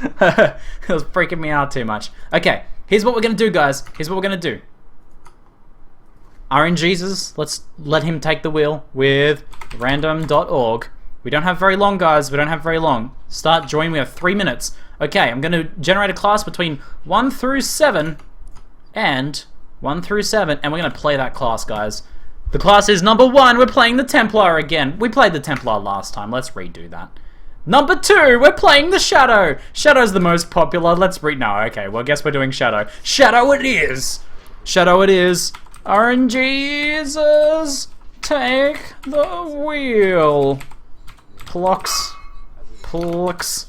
It was freaking me out too much. Okay, here's what we're gonna do, guys. Here's what we're gonna do. RNGeesus, let's let him take the wheel with random.org. We don't have very long, guys. We don't have very long. Start join. We have 3 minutes. Okay, I'm gonna generate a class between 1 through 7 and 1 through 7, and we're gonna play that class, guys. The class is number 1. We're playing the Templar again. We played the Templar last time. Let's redo that. Number 2, we're playing the Shadow. Shadow's the most popular. Let's read. No, okay. Well, I guess we're doing Shadow. Shadow it is. Shadow it is. RNGeesus, take the wheel. Plux. Plux.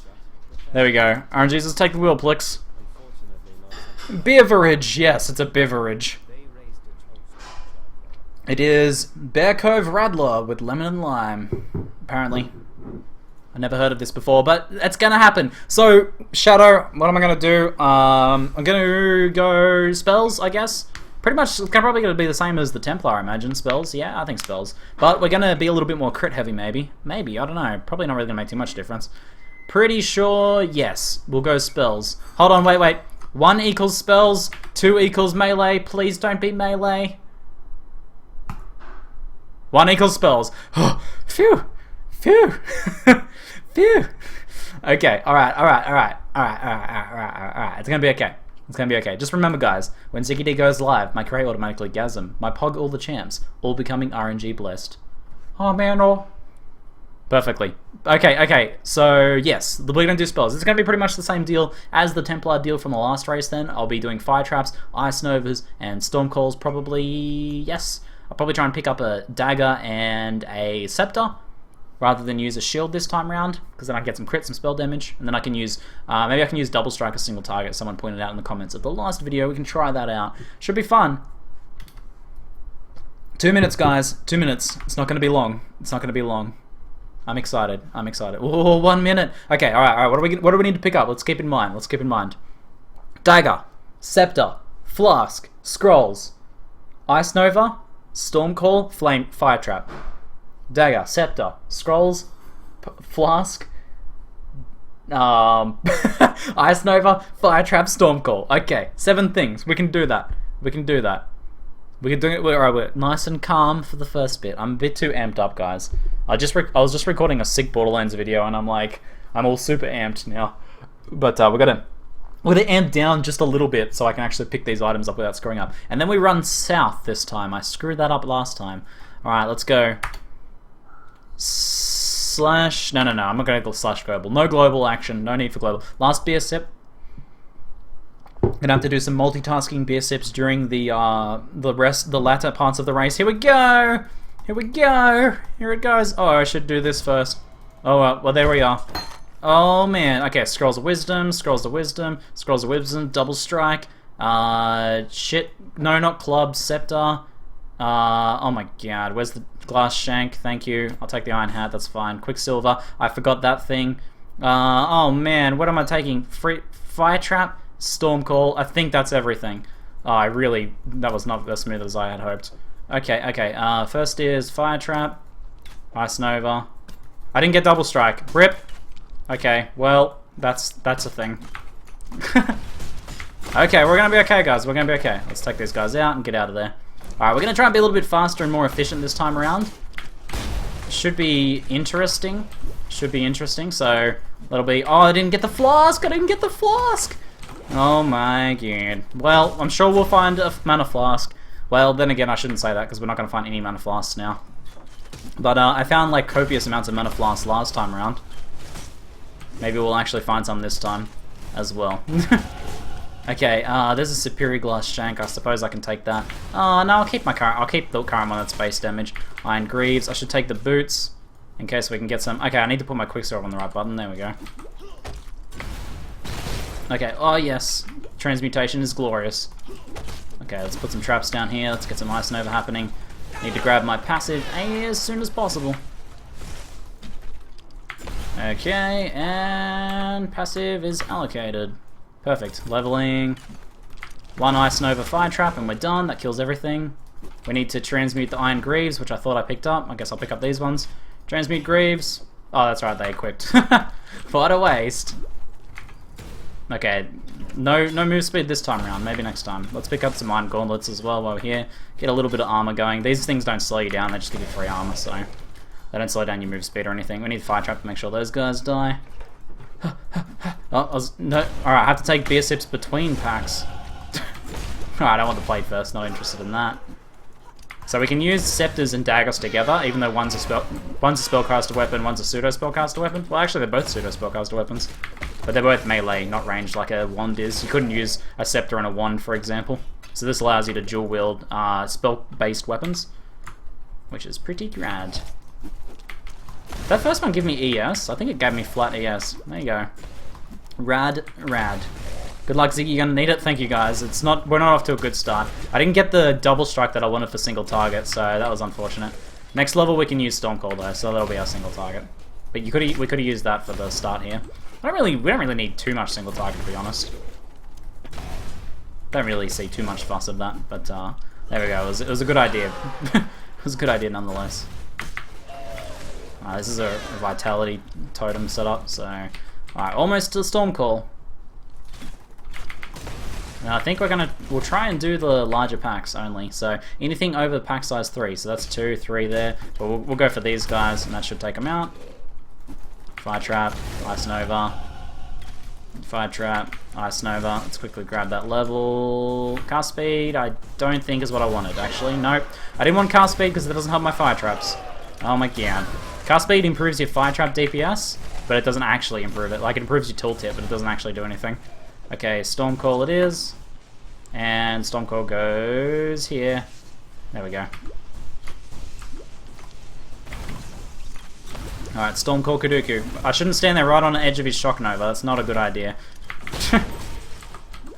There we go. RNGeesus, take the wheel, Plux. Beverage. Yes, it's a beverage. It is Bear Cove Radler with lemon and lime. Apparently. I never heard of this before, but it's gonna happen. So, Shadow, what am I gonna do? I'm gonna go spells, I guess. Pretty much, it's probably gonna be the same as the Templar, I imagine. Spells, yeah, I think spells. But we're gonna be a little bit more crit heavy, maybe. Maybe, I don't know. Probably not really gonna make too much difference. Pretty sure, yes. We'll go spells. Hold on, wait. 1 equals spells, 2 equals melee. Please don't be melee. 1 equals spells. Phew! Phew! Phew! Okay, alright. It's gonna be okay. It's gonna be okay. Just remember, guys, when Ziggy D goes live, my Cray automatically gasm. My Pog all the champs, all becoming RNG blessed. Oh man, oh. Perfectly. Okay, so yes, we're gonna do spells. It's gonna be pretty much the same deal as the Templar deal from the last race then. I'll be doing Fire Traps, Ice Novas, and Storm Calls probably, yes. I'll probably try and pick up a Dagger and a Scepter, rather than use a shield this time around, because then I can get some crit, some spell damage, and then I can use, maybe I can use double strike a single target. Someone pointed out in the comments of the last video. We can try that out. Should be fun. 2 minutes, guys. 2 minutes. It's not going to be long. It's not going to be long. I'm excited. I'm excited. Oh, 1 minute. Okay, all right. What do we need to pick up? Let's keep in mind. Dagger, Scepter, Flask, Scrolls, Ice Nova, Storm Call, Fire Trap. Dagger, Scepter, Scrolls, Flask, Ice Nova, Fire Trap, Storm Call. Okay, 7 things. We can do that. We can do it. Alright, we're nice and calm for the first bit. I'm a bit too amped up, guys. I was just recording a sick Borderlands video, and I'm all super amped now. But we're gonna amp down just a little bit so I can actually pick these items up without screwing up. And then we run south this time. I screwed that up last time. Alright, let's go. No, I'm not going to go / global. No global action, no need for global. Last beer sip. Gonna have to do some multitasking beer sips during the latter parts of the race. Here we go! Here it goes. Oh, I should do this first. Oh, well, there we are. Oh, man. Okay, Scrolls of Wisdom, Double Strike. Shit. No, not Club, Scepter. Oh my god, where's the glass shank? Thank you. I'll take the iron hat, that's fine. Quicksilver, I forgot that thing. Oh man, what am I taking? Fire Trap, Storm Call, I think that's everything. Oh, that was not as smooth as I had hoped. Okay, first is Fire Trap, Ice Nova. I didn't get Double Strike. RIP. Okay, well, that's a thing. Okay, we're gonna be okay, guys, we're gonna be okay. Let's take these guys out and get out of there. Alright, we're going to try and be a little bit faster and more efficient this time around. Should be interesting. So, that'll be... Oh, I didn't get the flask! Oh my god. Well, I'm sure we'll find a mana flask. Well, then again, I shouldn't say that, because we're not going to find any mana flasks now. But I found, like, copious amounts of mana flasks last time around. Maybe we'll actually find some this time as well. Okay, there's a superior glass shank. I suppose I can take that. No, I'll keep the current one that's base damage. Iron Greaves. I should take the boots in case we can get some. Okay, I need to put my Quicksilver on the right button. There we go. Okay, oh yes. Transmutation is glorious. Okay, let's put some traps down here. Let's get some Ice Nova happening. Need to grab my passive as soon as possible. Okay, and passive is allocated. Perfect. Leveling. 1 Ice Nova Fire Trap and we're done. That kills everything. We need to transmute the Iron Greaves, which I thought I picked up. I guess I'll pick up these ones. Transmute Greaves. Oh, that's right, they equipped. What a waste. Okay, no move speed this time around. Maybe next time. Let's pick up some iron gauntlets as well while we're here. Get a little bit of armor going. These things don't slow you down, they just give you free armor, so they don't slow down your move speed or anything. We need fire trap to make sure those guys die. No. Alright, I have to take beer sips between packs. Alright, I want the plate first, not interested in that. So we can use scepters and daggers together, even though one's a spellcaster weapon, one's a pseudo spellcaster weapon. Well, actually, they're both pseudo spellcaster weapons, but they're both melee, not ranged like a wand is. You couldn't use a scepter and a wand, for example. So this allows you to dual wield spell-based weapons, which is pretty rad. That first one gave me ES. I think it gave me flat ES. There you go. Rad. Good luck, Ziggy. You're gonna need it. Thank you, guys. We're not off to a good start. I didn't get the double strike that I wanted for single target, so that was unfortunate. Next level we can use Storm Call though, so that'll be our single target. But we could have used that for the start here. We don't really need too much single target, to be honest. Don't really see too much fuss of that, but there we go. It was a good idea. It was a good idea nonetheless. This is a vitality totem setup, so alright, almost to the Storm Call. Now I think we'll try and do the larger packs only. So anything over pack size 3. So that's 2, 3 there. But we'll go for these guys, and that should take them out. Fire trap, ice nova. Fire trap, ice nova. Let's quickly grab that level. Cast speed, I don't think is what I wanted. Actually, nope. I didn't want cast speed because it doesn't help my fire traps. Oh my god. Cast speed improves your fire trap DPS, but it doesn't actually improve it. Like, it improves your tooltip, but it doesn't actually do anything. Okay, Storm Call it is. And Storm Call goes here. There we go. Alright, Storm Call Kaduku. I shouldn't stand there right on the edge of his Shock Nova. That's not a good idea.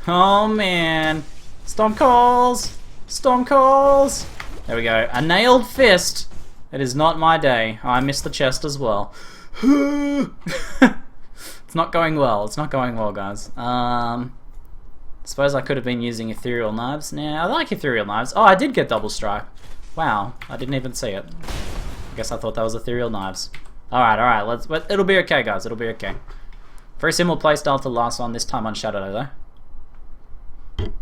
Oh man. Storm Calls! Storm Calls! There we go. A nailed fist! It is not my day. Oh, I missed the chest as well. It's not going well. It's not going well, guys. Suppose I could have been using Ethereal Knives. Nah, I like Ethereal Knives. Oh, I did get double strike. Wow, I didn't even see it. I guess I thought that was Ethereal Knives. Alright, but it'll be okay, guys. It'll be okay. Very similar playstyle to the last one, this time on Shadow, though.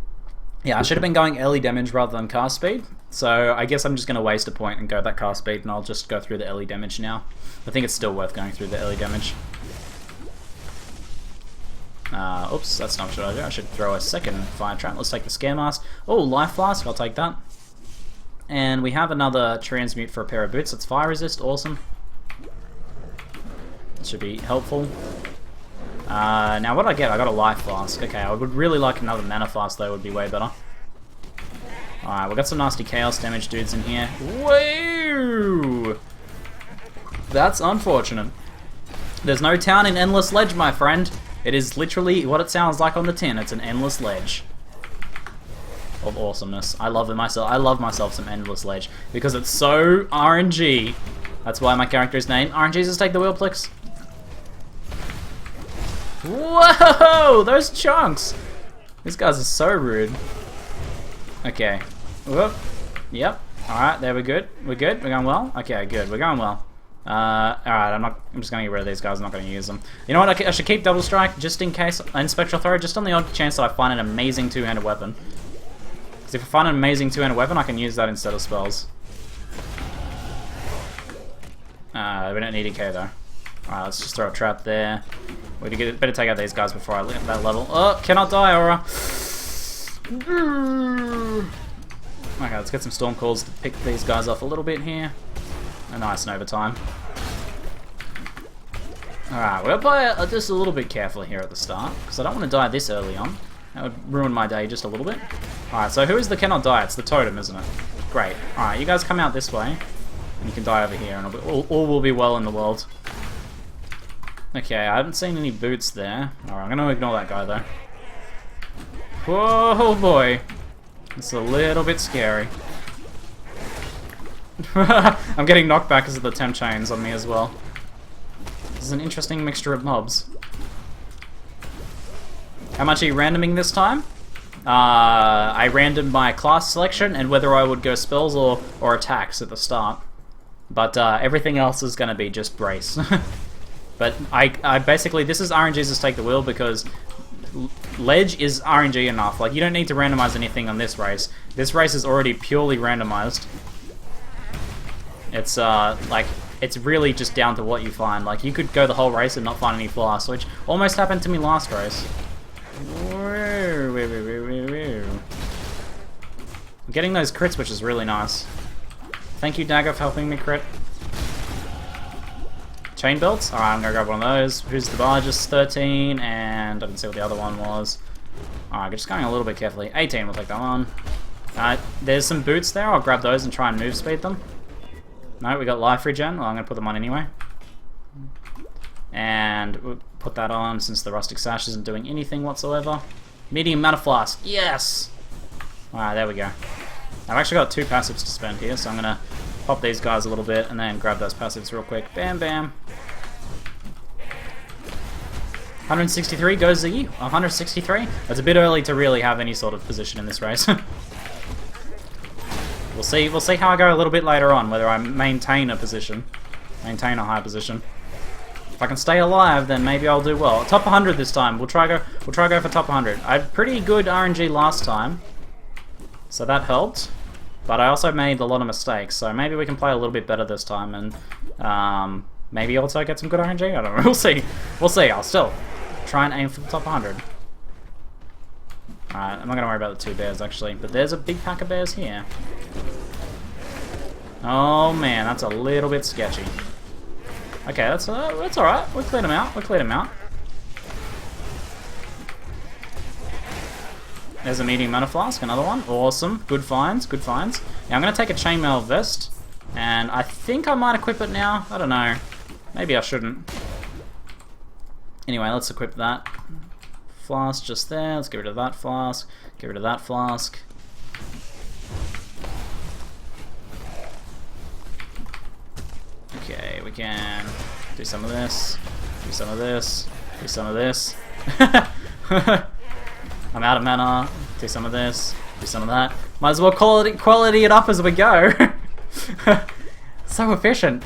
Yeah, I should have been going early damage rather than cast speed. So I guess I'm just going to waste a point and go that cast speed, and I'll just go through the early damage now. I think it's still worth going through the early damage. Oops, that's not what I do. I should throw a second fire trap. Let's take the Scare Mask. Oh, Life Flask, I'll take that. And we have another Transmute for a pair of boots. It's fire resist, awesome. That should be helpful. Now what did I get? I got a Life Flask. Okay, I would really like another Mana Flask though, would be way better. Alright, we've got some nasty Chaos damage dudes in here. Woo! That's unfortunate. There's no town in Endless Ledge, my friend. It is literally what it sounds like on the tin. It's an endless ledge of awesomeness. I love it myself. I love myself some Endless Ledge because it's so RNG. That's why my character is named RNGeesus. Take the wheel, please. Whoa! Those chunks! These guys are so rude. Okay. Whoop. Yep. Alright, there we're good. We're good? We're going well? Okay, good. We're going well. Alright, I'm just gonna get rid of these guys. I'm not gonna use them. You know what? I should keep Double Strike just in case, and Spectral Throw, just on the odd chance that I find an amazing two-handed weapon. Because if I find an amazing two-handed weapon, I can use that instead of spells. We don't need EK though. Alright, let's just throw a trap there. We better take out these guys before I leave that level. Oh, cannot die, Aura. Okay, let's get some Storm Calls to pick these guys off a little bit here. A nice Nova time. Alright, we'll play just a little bit carefully here at the start, because I don't want to die this early on. That would ruin my day just a little bit. Alright, so who is the cannot die? It's the totem, isn't it? Great. Alright, you guys come out this way, and you can die over here, and all will be well in the world. Okay, I haven't seen any boots there. Alright, I'm going to ignore that guy, though. Whoa, boy. It's a little bit scary. I'm getting knocked back because of the temp chains on me as well. This is an interesting mixture of mobs. How much are you randoming this time? I randomed my class selection and whether I would go spells or attacks at the start. But everything else is going to be just brace. But I basically, this is RNGeesus Take the Wheel because ledge is RNG enough. Like, you don't need to randomize anything on this race. This race is already purely randomized. It's, like, it's really just down to what you find. Like, you could go the whole race and not find any flasks, which almost happened to me last race. I'm getting those crits, which is really nice. Thank you, Dagger, for helping me crit. Chain belts? Alright, I'm gonna grab one of those. Who's the largest? 13, and I didn't see what the other one was. Alright, just going a little bit carefully. 18, we'll take that one. Alright, there's some boots there. I'll grab those and try and move speed them. No, we got life regen. Well, I'm gonna put them on anyway. And we'll put that on since the rustic sash isn't doing anything whatsoever. Medium mana flask. Yes! Alright, there we go. I've actually got 2 passives to spend here, so I'm gonna pop these guys a little bit and then grab those passives real quick. Bam, bam. 163 goes Ziggy. 163. It's a bit early to really have any sort of position in this race. We'll see how I go a little bit later on, whether I maintain a position. Maintain a high position. If I can stay alive, then maybe I'll do well. Top 100 this time. We'll try go for top 100. I had pretty good RNG last time, so that helped. But I also made a lot of mistakes, so maybe we can play a little bit better this time, and maybe also get some good RNG. I don't know. We'll see. We'll see. I'll still try and aim for the top 100. Alright, I'm not gonna worry about the 2 bears actually, but there's a big pack of bears here. Oh man, that's a little bit sketchy. Okay, that's alright. We cleared them out. We cleared them out. There's a medium mana flask, another one. Awesome. Good finds, good finds. Now I'm going to take a chainmail vest, and I think I might equip it now. I don't know. Maybe I shouldn't. Anyway, let's equip that. Flask just there. Let's get rid of that flask. Get rid of that flask. Okay, we can do some of this. Do some of this. Do some of this. I'm out of mana. Do some of this. Do some of that. Might as well quality it up as we go. So efficient.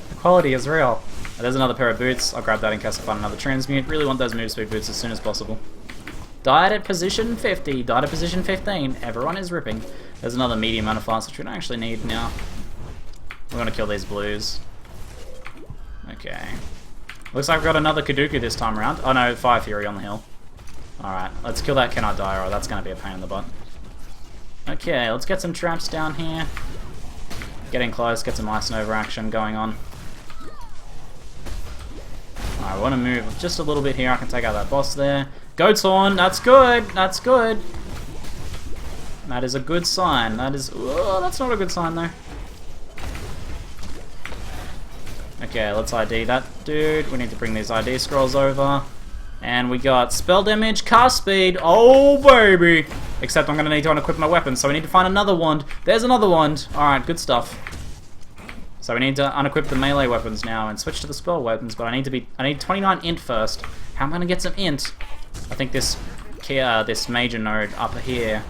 The quality is real. There's another pair of boots. I'll grab that in case I find another transmute. Really want those move speed boots as soon as possible. Died at position 50. Died at position 15. Everyone is ripping. There's another medium mana flask which we don't actually need now. We're gonna kill these blues. Okay. Looks like we've got another Kaduku this time around. Oh no, Fire Fury on the hill. Alright, let's kill that Cannot Die, or that's going to be a pain in the butt. Okay, let's get some traps down here. Getting close, get some Ice Nova action going on. Alright, I want to move just a little bit here. I can take out that boss there. Goat's Horn, that's good, that's good. That is a good sign. That is... Oh, that's not a good sign though. Okay, let's ID that dude. We need to bring these ID scrolls over. And we got spell damage, cast speed, oh baby! Except I'm going to need to unequip my weapon, so we need to find another wand. There's another wand! Alright, good stuff. So we need to unequip the melee weapons now and switch to the spell weapons, but I need 29 int first. How am I going to get some int? I think this major node up here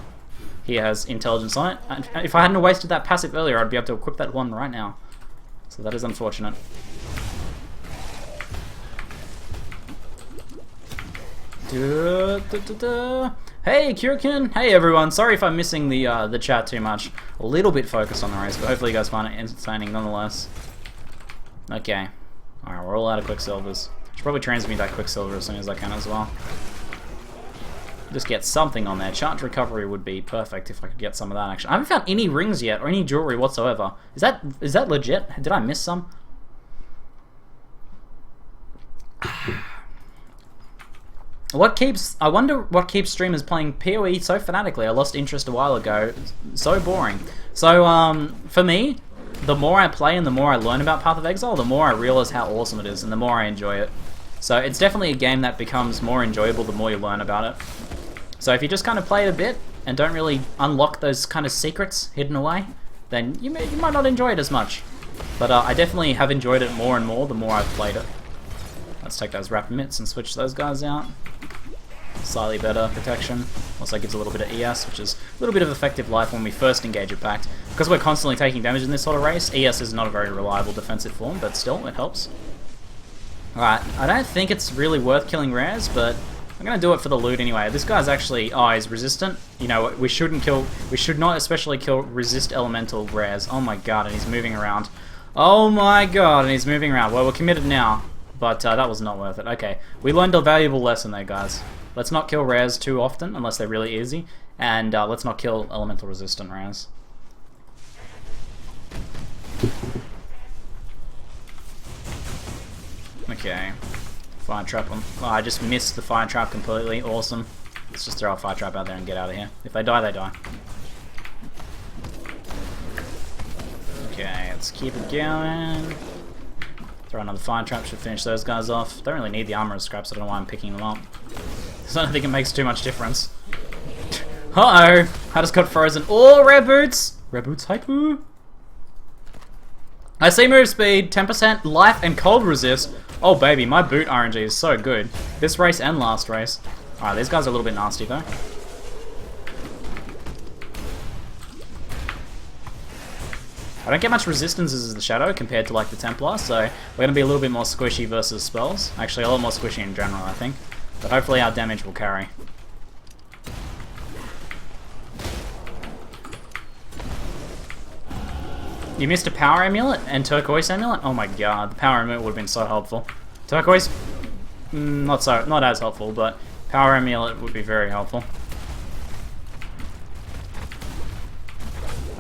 has intelligence on it. And if I hadn't wasted that passive earlier, I'd be able to equip that one right now. So that is unfortunate. Hey Kirikin! Hey everyone! Sorry if I'm missing the chat too much. A little bit focused on the race, but hopefully you guys find it entertaining nonetheless. Okay. Alright, we're all out of Quicksilvers. Should probably transmute that Quicksilver as soon as I can as well. Just get something on there. Charge recovery would be perfect if I could get some of that action. I haven't found any rings yet, or any jewelry whatsoever. Is that legit? Did I miss some? I wonder what keeps streamers playing PoE so fanatically. I lost interest a while ago. So boring. So, for me, the more I play and the more I learn about Path of Exile, the more I realize how awesome it is and the more I enjoy it. So it's definitely a game that becomes more enjoyable the more you learn about it. So if you just kind of play it a bit and don't really unlock those kind of secrets hidden away, then you might not enjoy it as much. But I definitely have enjoyed it more and more the more I've played it. Let's take those rapid mitts and switch those guys out. Slightly better protection. Also gives a little bit of ES, which is a little bit of effective life when we first engage it packed. Because we're constantly taking damage in this sort of race, ES is not a very reliable defensive form, but still, it helps. Alright, I don't think it's really worth killing rares, but I'm gonna do it for the loot anyway. This guy's actually, oh, he's resistant. You know, we should not especially kill resist elemental rares. Oh my god, and he's moving around. Oh my god, and he's moving around. Well, we're committed now, but that was not worth it. Okay, we learned a valuable lesson there, guys. Let's not kill rares too often, unless they're really easy, and let's not kill elemental resistant rares. Okay. Fire trap on. Oh, I just missed the fire trap completely. Awesome. Let's just throw a fire trap out there and get out of here. If they die, they die. Okay, let's keep it going. Throw another fire trap, should finish those guys off. Don't really need the armor scraps, I don't know why I'm picking them up. Because I don't think it makes too much difference. Uh-oh! I just got frozen. Oh, rare boots! Rare boots, hypoo! I see move speed, 10% life and cold resist. Oh baby, my boot RNG is so good. This race and last race. Alright, these guys are a little bit nasty though. I don't get much resistance as the Shadow compared to like the Templar, so we're going to be a little bit more squishy versus spells. Actually, a lot more squishy in general, I think. But hopefully our damage will carry. You missed a Power Amulet and Turquoise Amulet? Oh my god, the Power Amulet would have been so helpful. Turquoise, not as helpful, but Power Amulet would be very helpful.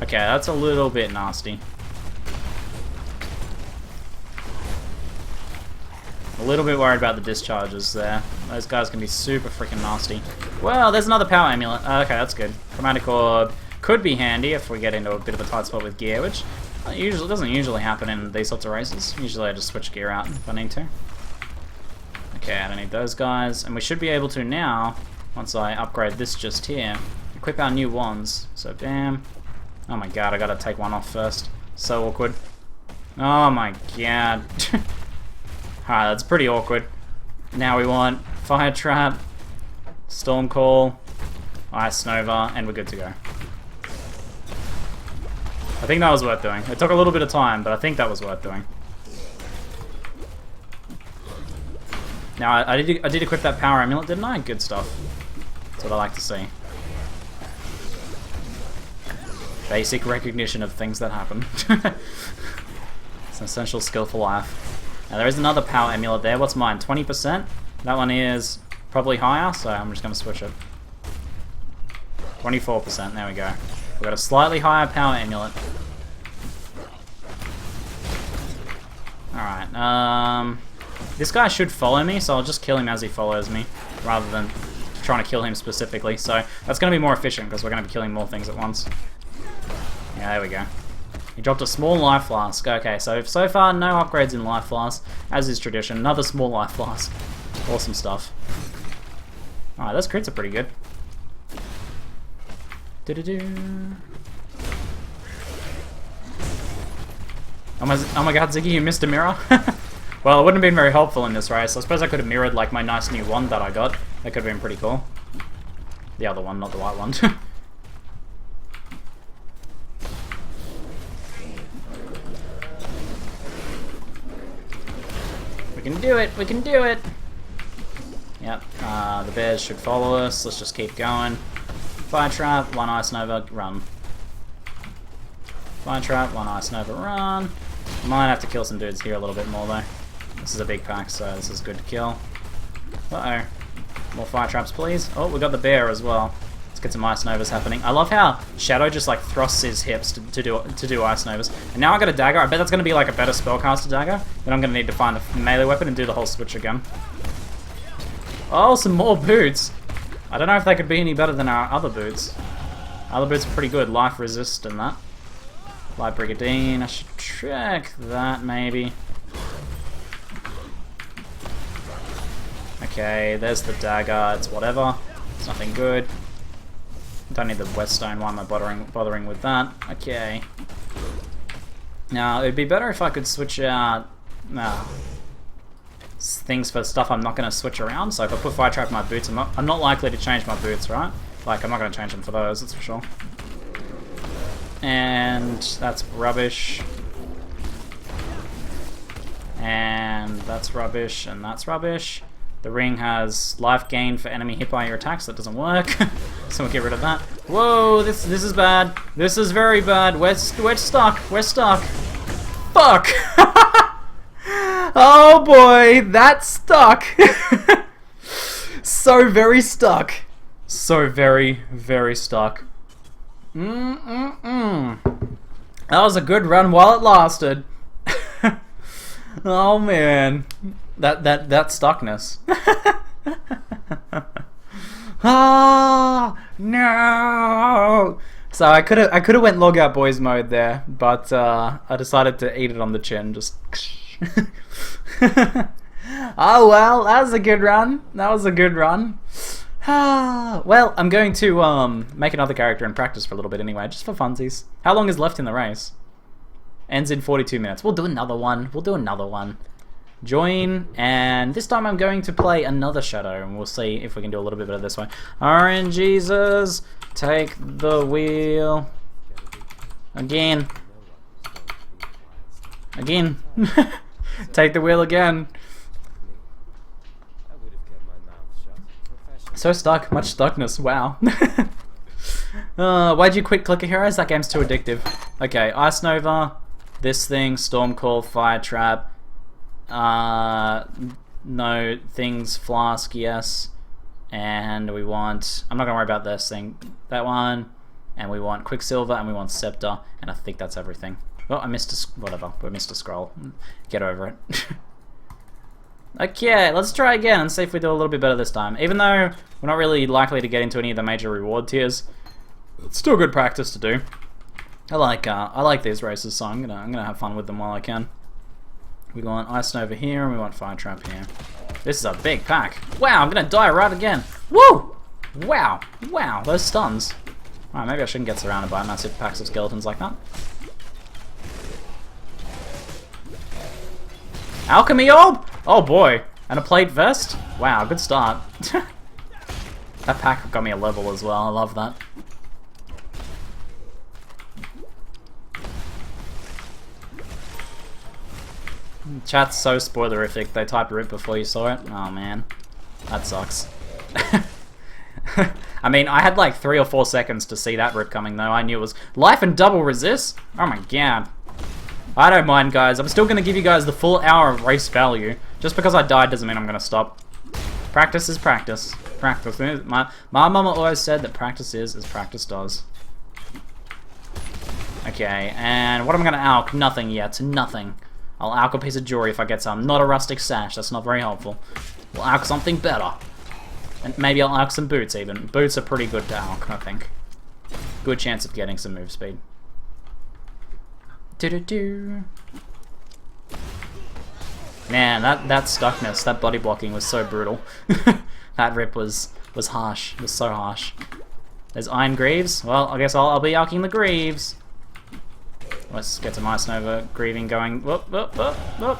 Okay, that's a little bit nasty. A little bit worried about the discharges there. Those guys can be super freaking nasty. Well, there's another Power Amulet. Okay, that's good. Chromatic Orb could be handy if we get into a bit of a tight spot with gear, which doesn't usually happen in these sorts of races. Usually I just switch gear out if I need to. Okay, I don't need those guys. And we should be able to now, once I upgrade this just here, equip our new wands. So bam. Oh my god, I gotta take one off first. So awkward. Oh my god. Alright, that's pretty awkward. Now we want Fire Trap, Storm Call, Ice Nova, and we're good to go. I think that was worth doing. It took a little bit of time, but I think that was worth doing. Now, I did equip that Power Amulet, didn't I? Good stuff. That's what I like to see. Basic recognition of things that happen. It's an essential skill for life. Now there is another Power Amulet there. What's mine? 20%? That one is probably higher, so I'm just going to switch it. 24%, there we go. We've got a slightly higher Power Amulet. Alright, this guy should follow me, so I'll just kill him as he follows me, rather than trying to kill him specifically. So that's going to be more efficient, because we're going to be killing more things at once. Yeah, there we go. He dropped a small life flask. Okay, so far no upgrades in life flask, as is tradition. Another small life flask. Awesome stuff. Alright, those crits are pretty good. Oh my god, Ziggy, you missed a mirror? Well, it wouldn't have been very helpful in this race. I suppose I could have mirrored like my nice new wand that I got. That could have been pretty cool. The other one, not the white one. We can do it! We can do it! Yep, the bears should follow us. Let's just keep going. Fire Trap, one Ice Nova, run. Fire Trap, one Ice Nova, run. Might have to kill some dudes here a little bit more though. This is a big pack, so this is good to kill. Uh-oh. More Fire Traps, please. Oh, we got the bear as well. Let's get some Ice Novas happening. I love how Shadow just like thrusts his hips to do Ice Novas. And now I got a dagger. I bet that's going to be like a better spellcaster dagger. Then I'm going to need to find a melee weapon and do the whole switch again. Oh, some more boots. I don't know if they could be any better than our other boots. Other boots are pretty good. Life resist and that. Light Brigadine. I should check that maybe. Okay, there's the dagger. It's whatever. It's nothing good. Don't need the Whetstone. Why am I bothering with that? Okay. Now, it'd be better if I could switch out things for stuff I'm not going to switch around. So if I put Fire Trap in my boots, I'm not likely to change my boots, right? Like, I'm not going to change them for those, that's for sure. And that's rubbish. And that's rubbish, and that's rubbish. The ring has life gain for enemy hit by your attacks. That doesn't work. So we'll get rid of that. Whoa, this is bad. This is very bad. We're stuck. We're stuck. Fuck! Oh boy, that's stuck. So very stuck. So very, very stuck. That was a good run while it lasted. Oh man, that stuckness. Ah no. So I could have went log out boys mode there, but I decided to eat it on the chin. Just. Oh well, that was a good run. That was a good run. Well, I'm going to make another character and practice for a little bit anyway, just for funsies. How long is left in the race? Ends in 42 minutes. We'll do another one. We'll do another one. Join, and this time I'm going to play another shadow, and we'll see if we can do a little bit better this way. RNGeesus, take the wheel. Again. Again. Take the wheel again. So stuck. Much stuckness. Wow. Why'd you quit Clicker Heroes? That game's too addictive. Okay, Ice Nova, this thing, Storm Call, Fire Trap. No, things, Flask, yes. And we want... I'm not going to worry about this thing. That one. And we want Quicksilver, and we want Scepter. And I think that's everything. Oh, I missed a... whatever. We missed a scroll. Get over it. Okay, let's try again and see if we do a little bit better this time. Even though we're not really likely to get into any of the major reward tiers, it's still good practice to do. I like these races, so I'm gonna have fun with them while I can. We want Ice Nova here, and we want Fire Trap here. This is a big pack. Wow, I'm gonna die right again. Woo! Wow, wow, those stuns. Alright, maybe I shouldn't get surrounded by massive packs of skeletons like that. Alchemy Orb! Oh boy, and a plate vest? Wow, good start. That pack got me a level as well, I love that. Chat's so spoilerific, they typed RIP before you saw it. Oh man, that sucks. I mean, I had like 3 or 4 seconds to see that RIP coming though. I knew it was life and double resist. Oh my god. I don't mind, guys. I'm still going to give you guys the full hour of race value. Just because I died doesn't mean I'm going to stop. Practice is practice. Practice. My mama always said that practice is as practice does. Okay, and what am I going to alch? Nothing yet. Nothing. I'll alch a piece of jewelry if I get some. Not a rustic sash. That's not very helpful. We'll alch something better. And maybe I'll alch some boots even. Boots are pretty good to alch, I think. Good chance of getting some move speed. Man, that stuckness, that body blocking was so brutal. That rip was harsh. It was so harsh. There's Iron Greaves. Well, I guess I'll be alching the Greaves. Let's get some Ice Nova grieving going. Whoop, whoop, whoop, whoop.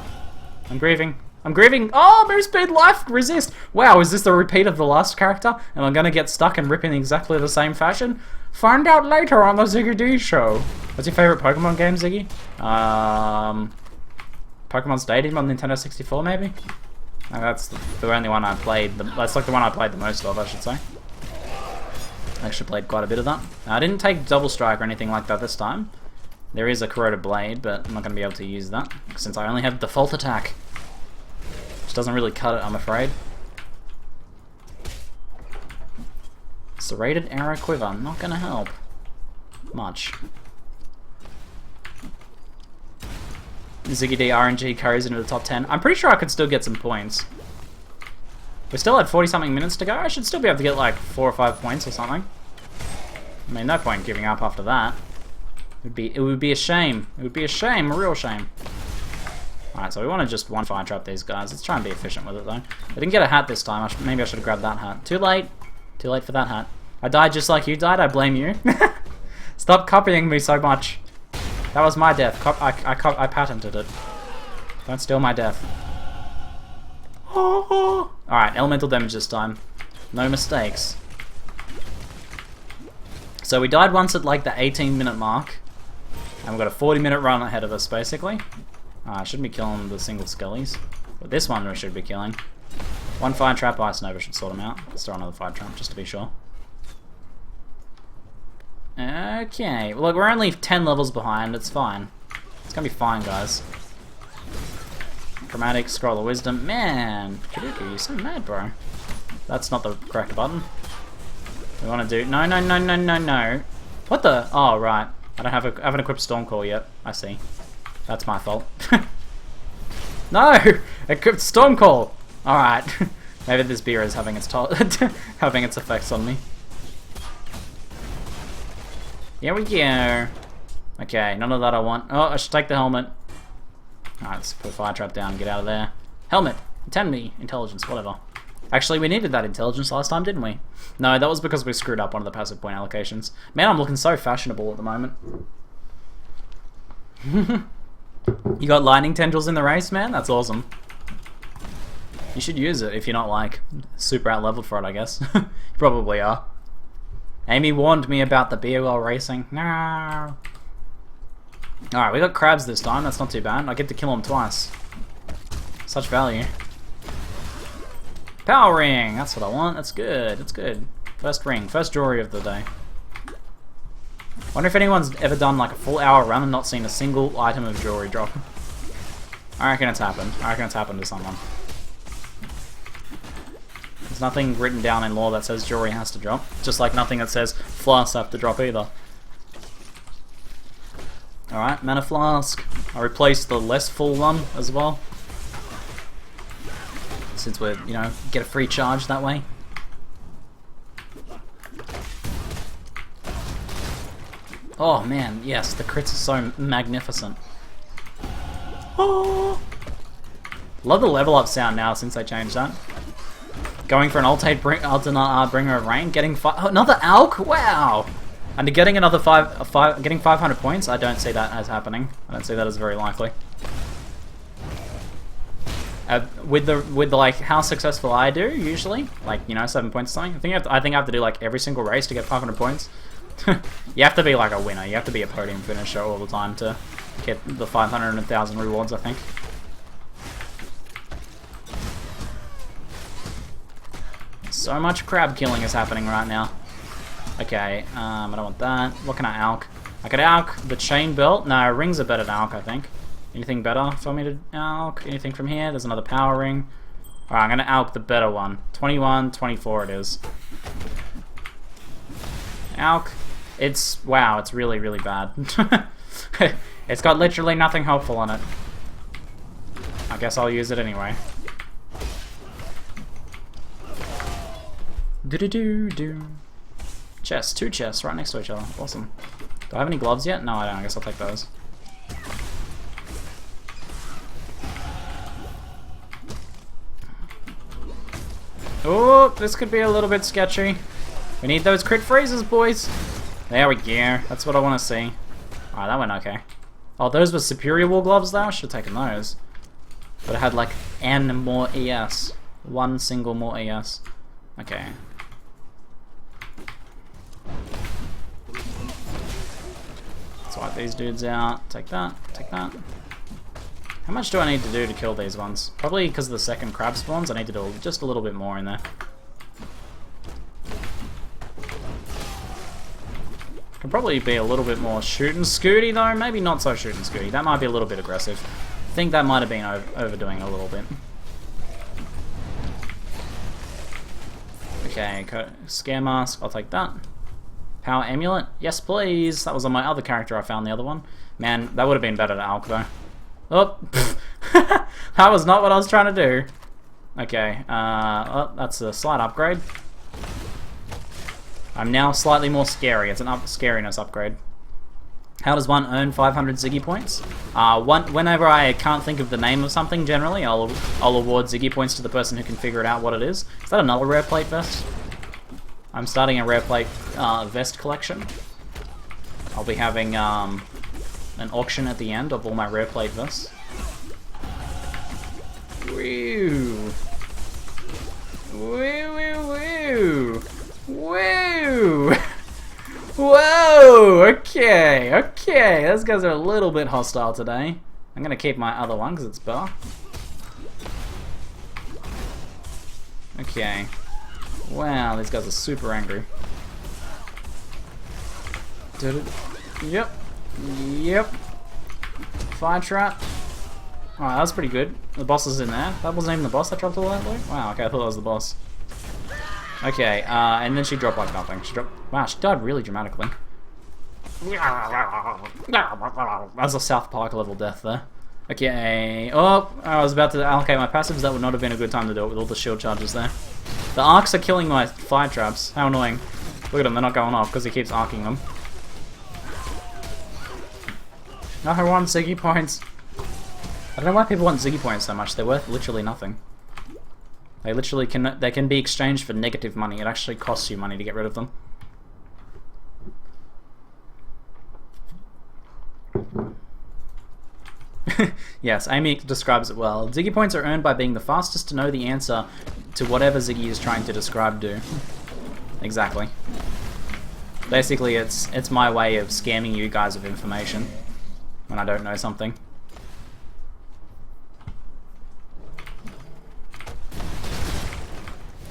I'm grieving. I'm grieving. Oh, move speed, life, resist. Wow, is this the repeat of the last character? Am I going to get stuck and rip in exactly the same fashion? Find out later on the Ziggy D show. What's your favorite Pokemon game, Ziggy? Pokemon Stadium on Nintendo 64, maybe? No, that's the only one I played. That's like the one I played the most of, I should say. I actually played quite a bit of that. I didn't take Double Strike or anything like that this time. There is a Corroded Blade, but I'm not going to be able to use that since I only have default attack. Which doesn't really cut it, I'm afraid. Serrated Arrow Quiver, not going to help much. Ziggy D RNG carries into the top 10. I'm pretty sure I could still get some points. We still had 40 something minutes to go. I should still be able to get like 4 or 5 points or something. I mean, no point giving up after that. It would be a shame. It would be a shame, a real shame. Alright, so we want to just one fire trap these guys. Let's try and be efficient with it though. I didn't get a hat this time. Maybe I should have grabbed that hat. Too late. Too late for that hat. I died just like you died. I blame you. Stop copying me so much. That was my death. I patented it. Don't steal my death. Alright, elemental damage this time. No mistakes. So we died once at like the 18-minute mark. And we've got a 40-minute run ahead of us, basically. I shouldn't be killing the single skellies. But this one we should be killing. One fire trap, Ice Nova should sort him out. Let's throw another fire trap just to be sure. Okay, look, we're only 10 levels behind, it's fine. It's gonna be fine, guys. Chromatic, Scroll of Wisdom. Man, Kaduku, you're so mad, bro. That's not the correct button. We want to do... No, no, no, no, no, no. What the... Oh, right. I haven't equipped Stormcall yet. I see. That's my fault. No! Equipped Stormcall! Alright. Maybe this beer is having its having its effects on me. Here we go. Okay, none of that I want. Oh, I should take the helmet. Alright, let's put a fire trap down and get out of there. Helmet! Attend me! Intelligence, whatever. Actually, we needed that intelligence last time, didn't we? No, that was because we screwed up one of the passive point allocations. Man, I'm looking so fashionable at the moment. You got lightning tendrils in the race, man? That's awesome. You should use it if you're not, like, super out-leveled for it, I guess. You probably are. Amy warned me about the beer while racing. No. Alright, we got crabs this time. That's not too bad. I get to kill them twice. Such value. Power ring! That's what I want. That's good. That's good. First ring. First jewelry of the day. Wonder if anyone's ever done like a full hour run and not seen a single item of jewelry drop. I reckon it's happened. I reckon it's happened to someone. There's nothing written down in law that says jewelry has to drop. Just like nothing that says flasks have to drop either. Alright, mana flask. I replaced the less full one as well. Since we're, you know, get a free charge that way. Oh man, yes, the crits are so magnificent. Oh! Love the level up sound now since they changed that. Going for an alternate bringer of rain, getting another Alk. Wow! And getting another getting 500 points. I don't see that as happening. I don't see that as very likely. With the like how successful I do usually, like, you know, 7 points or something. I think I have to do like every single race to get 500 points. You have to be like a winner. You have to be a podium finisher all the time to get the 500 and 1,000 rewards, I think. So much crab killing is happening right now. Okay, I don't want that. What can I alk? I could alk the chain belt. No, rings are better than alk, I think. Anything better for me to alk? Anything from here? There's another power ring. Alright, I'm gonna alk the better one. 21, 24 it is. Alk. It's, wow, it's really, really bad. It's got literally nothing helpful on it. I guess I'll use it anyway. Do-do-do-do. Chests, 2 chests right next to each other. Awesome. Do I have any gloves yet? No, I don't. I guess I'll take those. Oh, this could be a little bit sketchy. We need those crit freezes, boys. There we go. That's what I want to see. Alright, that went okay. Oh, those were superior wool gloves though? I should have taken those. But it had like N more ES. One single more ES. Okay. Let's wipe these dudes out. Take that. Take that. How much do I need to do to kill these ones? Probably because of the second crab spawns, I need to do just a little bit more in there. Can probably be a little bit more shoot and scooty though. Maybe not so shoot and scooty. That might be a little bit aggressive. I think that might have been overdoing it a little bit. Okay, scare mask. I'll take that. Power amulet. Yes, please. That was on my other character. I found the other one. Man, that would have been better to alk though. Oh, that was not what I was trying to do. Okay, oh, that's a slight upgrade. I'm now slightly more scary. It's an scariness upgrade. How does one earn 500 Ziggy points? Whenever I can't think of the name of something, generally, I'll award Ziggy points to the person who can figure it out what it is. Is that another rare plate vest? I'm starting a rare plate vest collection. I'll be having an auction at the end of all my rare plate vests. Woo! Woo woo woo! Woo! Whoa! Okay, okay. Those guys are a little bit hostile today. I'm gonna keep my other one because it's better. Okay. Wow, these guys are super angry. Did it? Yep. Yep. Fire trap. Oh, that was pretty good. The boss is in there. That wasn't even the boss that dropped all that loot? Wow, okay, I thought that was the boss. Okay, and then she dropped like nothing. Wow, she died really dramatically. That was a South Park level death there. Okay, oh, I was about to allocate my passives. That would not have been a good time to do it with all the shield charges there. The arcs are killing my fire traps. How annoying. Look at them, they're not going off because he keeps arcing them. No, I want Ziggy points. I don't know why people want Ziggy points so much. They're worth literally nothing. They literally can be exchanged for negative money. It actually costs you money to get rid of them. Yes, Amy describes it well. Ziggy points are earned by being the fastest to know the answer to whatever Ziggy is trying to describe do. Exactly. Basically, it's my way of scamming you guys of information when I don't know something.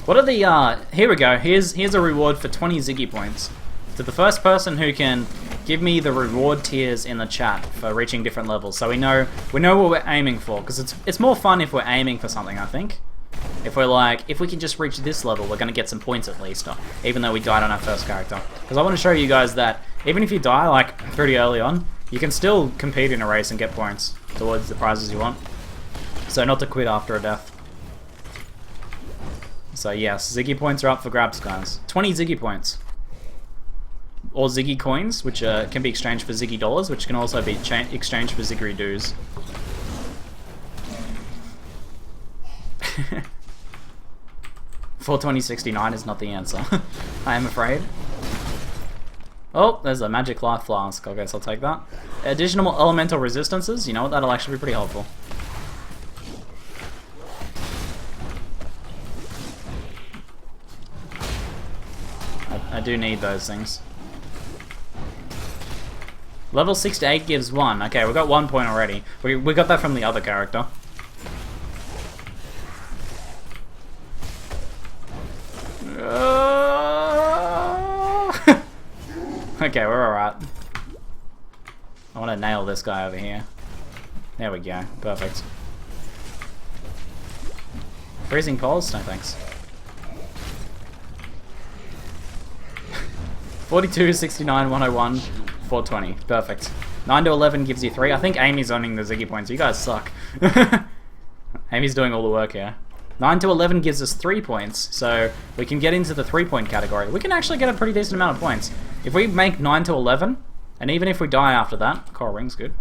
What are the, here we go, here's a reward for 20 Ziggy points. To the first person who can give me the reward tiers in the chat for reaching different levels, so we know what we're aiming for, because it's more fun if we're aiming for something, I think. If we're like, if we can just reach this level, we're going to get some points at least, even though we died on our first character. Because I want to show you guys that, even if you die like pretty early on, you can still compete in a race and get points towards the prizes you want. So not to quit after a death. So yes, Ziggy points are up for grabs, guys. 20 Ziggy points. Or Ziggy coins, which can be exchanged for Ziggy dollars, which can also be exchanged for Ziggery dues. 42069 is not the answer. I am afraid. Oh, there's a magic life flask. I guess I'll take that. Additional elemental resistances. You know what? That'll actually be pretty helpful. I do need those things. Level 6 to 8 gives 1. Okay, we got 1 point already. We got that from the other character. Okay, we're alright. I want to nail this guy over here. There we go. Perfect. Freezing poles? No thanks. 42, 69, 101, 420. Perfect. 9 to 11 gives you 3. I think Amy's owning the Ziggy points. You guys suck. Amy's doing all the work here. 9 to 11 gives us 3 points, so we can get into the 3-point category. We can actually get a pretty decent amount of points. If we make 9 to 11, and even if we die after that, Coral Ring's good,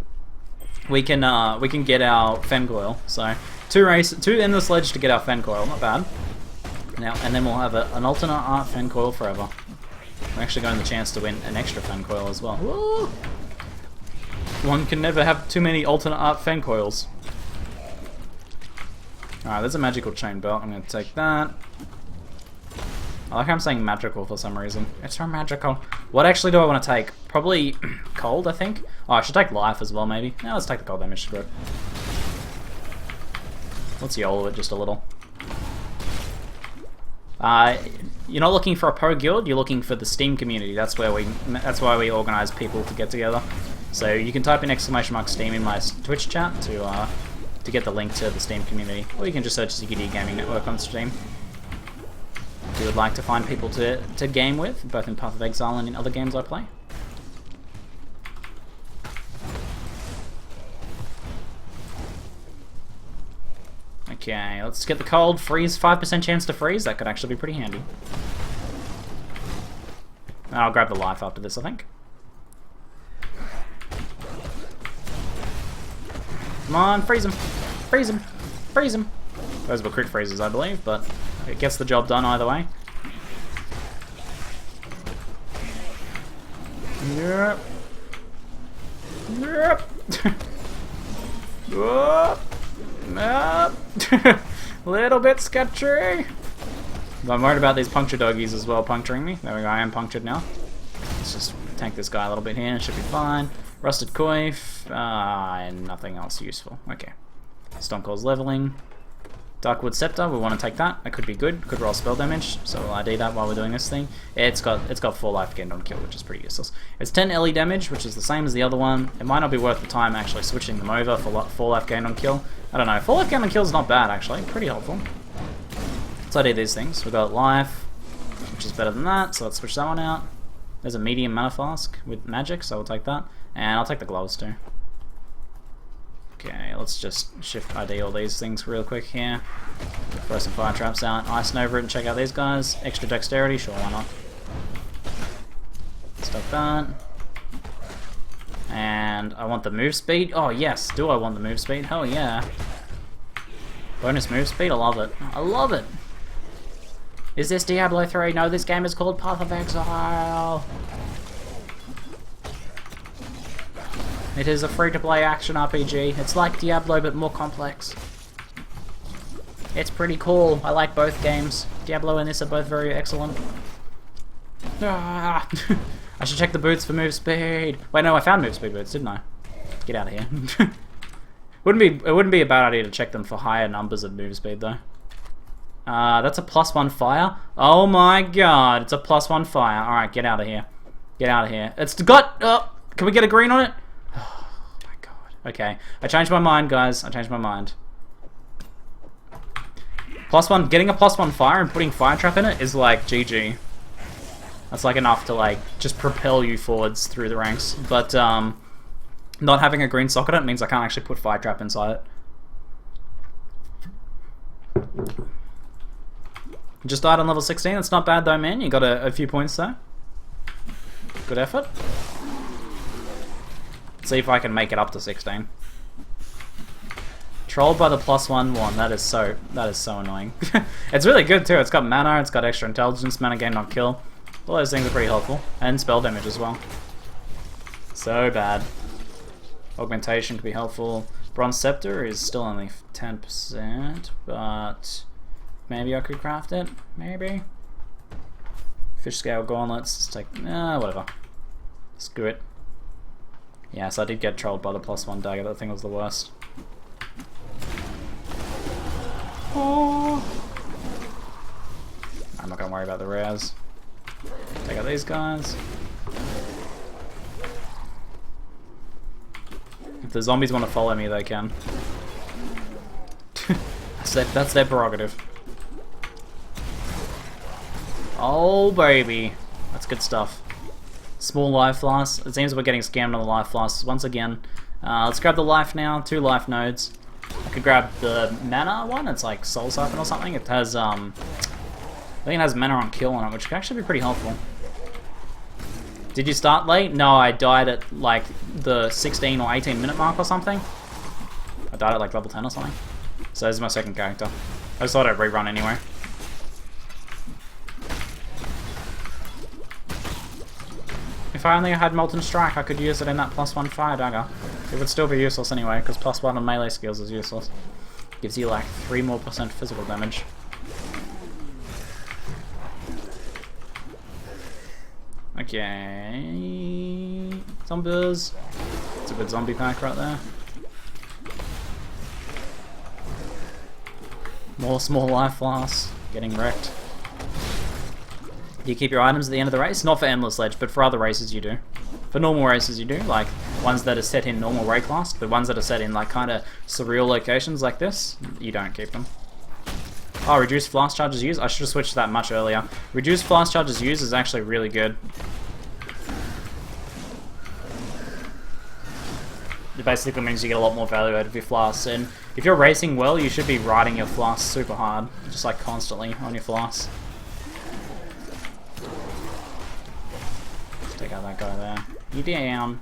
we can get our Fen Coil. So 2 in the sledge to get our Fen Coil, not bad. Now, and then we'll have an alternate art Fen Coil forever. We're actually going the chance to win an extra Fen Coil as well. Woo! One can never have too many alternate art Fen Coils. Alright, there's a magical chain belt. I'm going to take that. I like how I'm saying magical for some reason. It's so magical. What actually do I want to take? Probably cold, I think. Oh, I should take life as well, maybe. No, let's take the cold damage. Screw it. Let's YOLO it just a little. You're not looking for a pro guild. You're looking for the Steam community. That's why we organize people to get together. So you can type in !Steam in my Twitch chat to get the link to the Steam community, or you can just search ZiggyD Gaming Network on Steam. If you would like to find people to game with, both in Path of Exile and in other games I play. Okay, let's get the cold freeze. 5% chance to freeze. That could actually be pretty handy. I'll grab the life after this, I think. Come on, freeze him! Freeze him! Freeze him! Those were crit freezes, I believe, but it gets the job done either way. Yep. Yep. Whoop. Yep. Little bit sketchy. But I'm worried about these puncture doggies as well puncturing me. There we go, I am punctured now. Let's just tank this guy a little bit here, should be fine. Rusted Coif, and nothing else useful. Okay. Stone Cold's leveling. Darkwood Scepter, we want to take that. That could be good. Could roll spell damage, so we'll ID that while we're doing this thing. It's got 4 life gained on kill, which is pretty useless. It's 10 LE damage, which is the same as the other one. It might not be worth the time actually switching them over for 4 life gained on kill. I don't know. 4 life gained on kill is not bad actually. Pretty helpful. Let's ID these things. We've got life, which is better than that, so let's switch that one out. There's a medium mana flask with magic, so we'll take that. And I'll take the gloves too. Okay, let's just shift ID all these things real quick here. Throw some fire traps out, ice over it, and check out these guys. Extra dexterity, sure, why not? Stop that. And I want the move speed. Oh yes, do I want the move speed? Hell yeah. Bonus move speed, I love it. I love it. Is this Diablo 3? No, this game is called Path of Exile. It is a free-to-play action RPG. It's like Diablo, but more complex. It's pretty cool. I like both games. Diablo and this are both very excellent. Ah. I should check the boots for move speed. Wait, no, I found move speed boots, didn't I? Get out of here. It wouldn't be a bad idea to check them for higher numbers of move speed, though. That's a +1 fire. Oh my god, it's a +1 fire. Alright, get out of here. Get out of here. It's got... Oh, can we get a green on it? Oh my god. Okay, I changed my mind, guys. I changed my mind. +1, getting a +1 fire and putting fire trap in it is like GG. That's like enough to like just propel you forwards through the ranks. But not having a green socket in it means I can't actually put fire trap inside it. Just died on level 16. That's not bad though, man. You got a few points there. Good effort. Let's see if I can make it up to 16. Trolled by the +1/1. That is so annoying. It's really good too. It's got mana. It's got extra intelligence, mana gain, not kill. All those things are pretty helpful, and spell damage as well. So bad. Augmentation could be helpful. Bronze Scepter is still only 10%, but maybe I could craft it. Maybe. Fish scale gauntlets. Let's take whatever. Screw it. Yes, I did get trolled by the +1 dagger. That thing was the worst. Oh. I'm not gonna worry about the rares. Take out these guys. If the zombies want to follow me, they can. That's their prerogative. Oh baby, that's good stuff. Small life flasks. It seems we're getting scammed on the life flasks once again. Let's grab the life now. 2 life nodes. I could grab the mana one. It's like Soul Siphon or something. It has I think it has mana on kill on it, which could actually be pretty helpful. Did you start late? No, I died at like the 16 or 18 minute mark or something. I died at like level 10 or something. So this is my second character. I just thought I'd rerun anyway. If I only had Molten Strike, I could use it in that +1 fire dagger. It would still be useless anyway, because +1 on melee skills is useless. Gives you like 3% more physical damage. Okay, zombies. It's a good zombie pack right there. More small life flasks. Getting wrecked. Do you keep your items at the end of the race? Not for Endless Ledge, but for other races you do. For normal races you do, like ones that are set in normal raid class. The ones that are set in like kind of surreal locations like this, you don't keep them. Oh, reduced flask charges used? I should have switched that much earlier. Reduced flask charges used is actually really good. It basically means you get a lot more value out of your flasks, and if you're racing well, you should be riding your flasks super hard, just like constantly on your flasks. Let's take out that guy there. You down.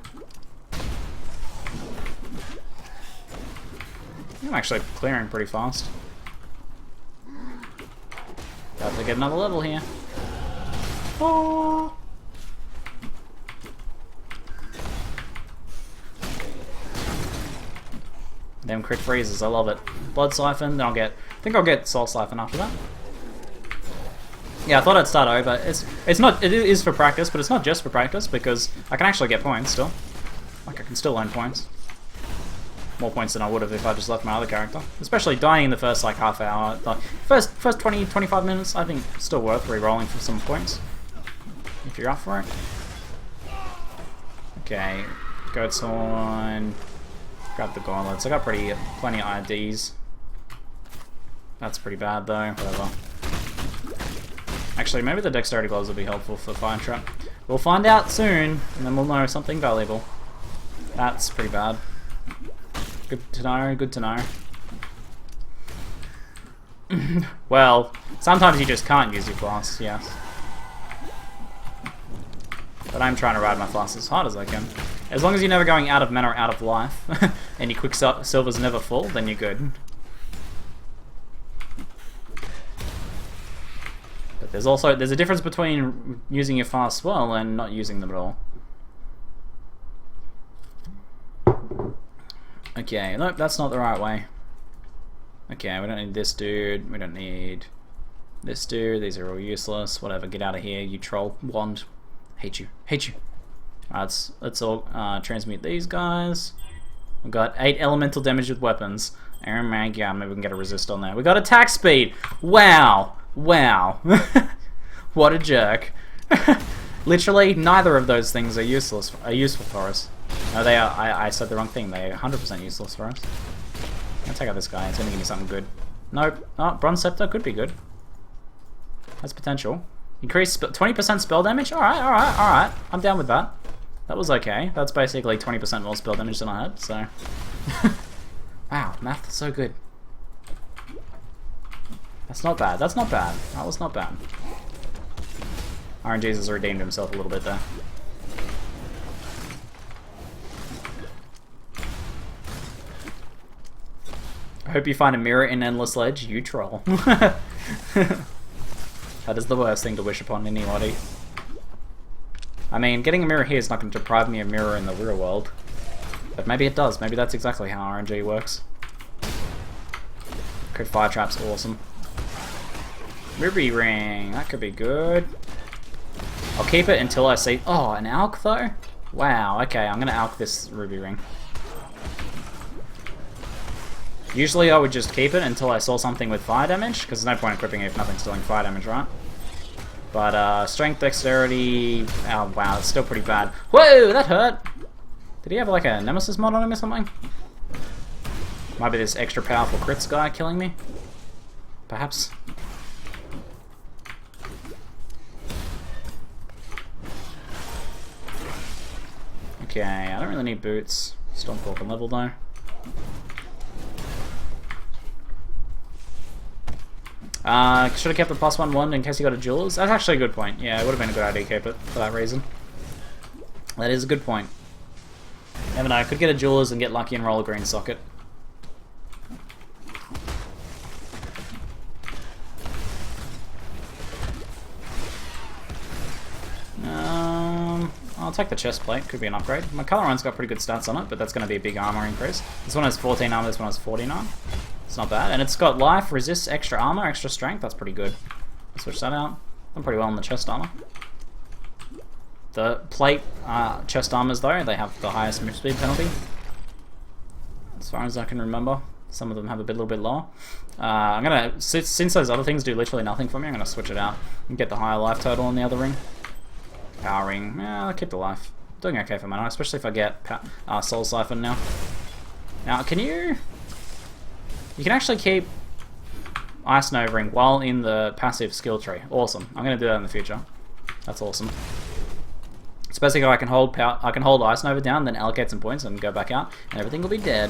I'm actually clearing pretty fast. About to get another level here. Oh. Them crit freezes, I love it. Blood Siphon, then I think I'll get Soul Siphon after that. Yeah, I thought I'd start over. It is for practice, but it's not just for practice because I can actually get points still. Like I can still earn points. more points than I would have if I just left my other character. Especially dying in the first like half hour. The first 20-25 minutes, I think still worth re-rolling for some points. If you're up for it. Okay, goat's horn. Grab the gauntlets. I got plenty of IDs. That's pretty bad though, whatever. Actually, maybe the dexterity gloves will be helpful for fire trap. We'll find out soon, and then we'll know something valuable. That's pretty bad. Good to know, good to know. Well, sometimes you just can't use your flasks, yes. But I'm trying to ride my flasks as hard as I can. As long as you're never going out of mana or out of life, and your quicksilver's never full, then you're good. But there's a difference between using your fast well and not using them at all. Okay, nope, that's not the right way. Okay, we don't need this dude, we don't need this dude, these are all useless, whatever, get out of here, you troll wand. Hate you, hate you. Alright, let's all transmute these guys. We've got 8 elemental damage with weapons. Oh my god, maybe we can get a resist on there. We got attack speed! Wow! Wow. What a jerk. Literally, neither of those things are useful for us. No, they are. I said the wrong thing. They are 100% useless for us. I'm gonna take out this guy. It's gonna give me something good. Nope. Oh, Bronze Scepter could be good. Has potential. Increase 20% spell damage? Alright, alright, alright. I'm down with that. That was okay. That's basically 20% more spell damage than I had, so... Wow, math is so good. That's not bad. That's not bad. That was not bad. RNGeesus has redeemed himself a little bit there. I hope you find a mirror in Endless Ledge, you troll. That is the worst thing to wish upon anybody. I mean, getting a mirror here is not going to deprive me of a mirror in the real world. But maybe it does. Maybe that's exactly how RNG works. Crit fire trap's awesome. Ruby ring, that could be good. I'll keep it until I see... Oh, an alch though? Wow, okay, I'm gonna alch this ruby ring. Usually I would just keep it until I saw something with fire damage, because there's no point equipping it if nothing's doing fire damage, right? But strength, dexterity... Oh wow, it's still pretty bad. Whoa, that hurt! Did he have like a nemesis mod on him or something? Might be this extra powerful crits guy killing me? Perhaps? Okay, I don't really need boots. Stormfork on level though. Should have kept the +1 wand in case he got a jewels. That's actually a good point. Yeah, it would have been a good idea to keep it for that reason. That is a good point. Never know, I could get a jewels and get lucky and roll a green socket. I'll take the chest plate, could be an upgrade. My color run's got pretty good stats on it, but that's going to be a big armor increase. This one has 14 armor, this one has 49. It's not bad. And it's got life, resists extra armor, extra strength, that's pretty good. I'll switch that out. I'm pretty well on the chest armor. The plate chest armors though, they have the highest move speed penalty. As far as I can remember. Some of them have a little bit lower. I'm going to, since those other things do literally nothing for me, I'm going to switch it out and get the higher life total on the other ring. Power ring, yeah, I'll keep the life. Doing okay for mana, especially if I get Soul Siphon now. Now, you can actually keep Ice Novering while in the passive skill tree. Awesome. I'm going to do that in the future. That's awesome. Especially if I can hold Ice Nova down, then allocate some points and go back out, and everything will be dead.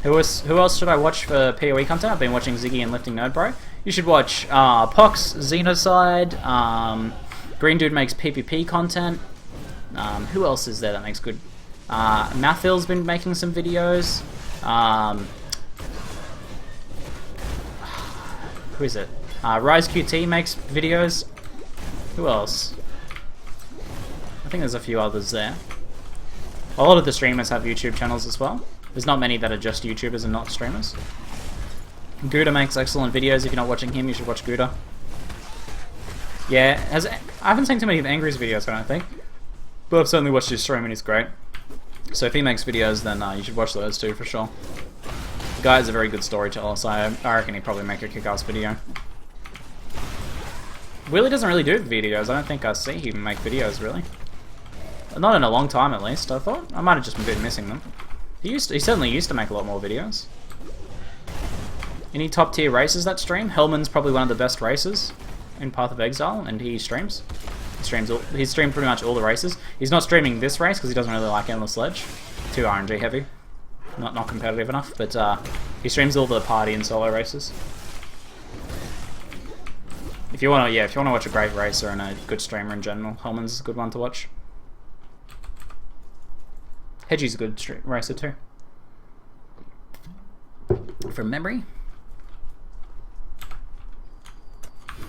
Who else should I watch for PoE content? I've been watching Ziggy and Lifting Nerd Bro. You should watch Pox, Xenocide, Green Dude makes PvP content. Who else is there that makes good? Mathil's been making some videos. Who is it? Rise QT makes videos. Who else? I think there's a few others there. A lot of the streamers have YouTube channels as well. There's not many that are just YouTubers and not streamers. Gouda makes excellent videos. If you're not watching him, you should watch Gouda. Yeah, I haven't seen too many of Angry's videos, I don't think. But I've certainly watched his stream and he's great. So if he makes videos, then you should watch those too for sure. The guy is a very good storyteller, so I reckon he'd probably make a kick-ass video. Willie doesn't really do the videos. I don't think I see him make videos, really. Not in a long time, at least, I thought. I might have just been missing them. He certainly used to make a lot more videos. Any top-tier races that stream? Hellman's probably one of the best racers in Path of Exile, and he streams. He's streamed pretty much all the races. He's not streaming this race because he doesn't really like Endless Sledge. Too RNG heavy. Not competitive enough, but he streams all the party and solo races. If you want to watch a great racer and a good streamer in general, Hellman's a good one to watch. Hedgie's a good racer too. From memory.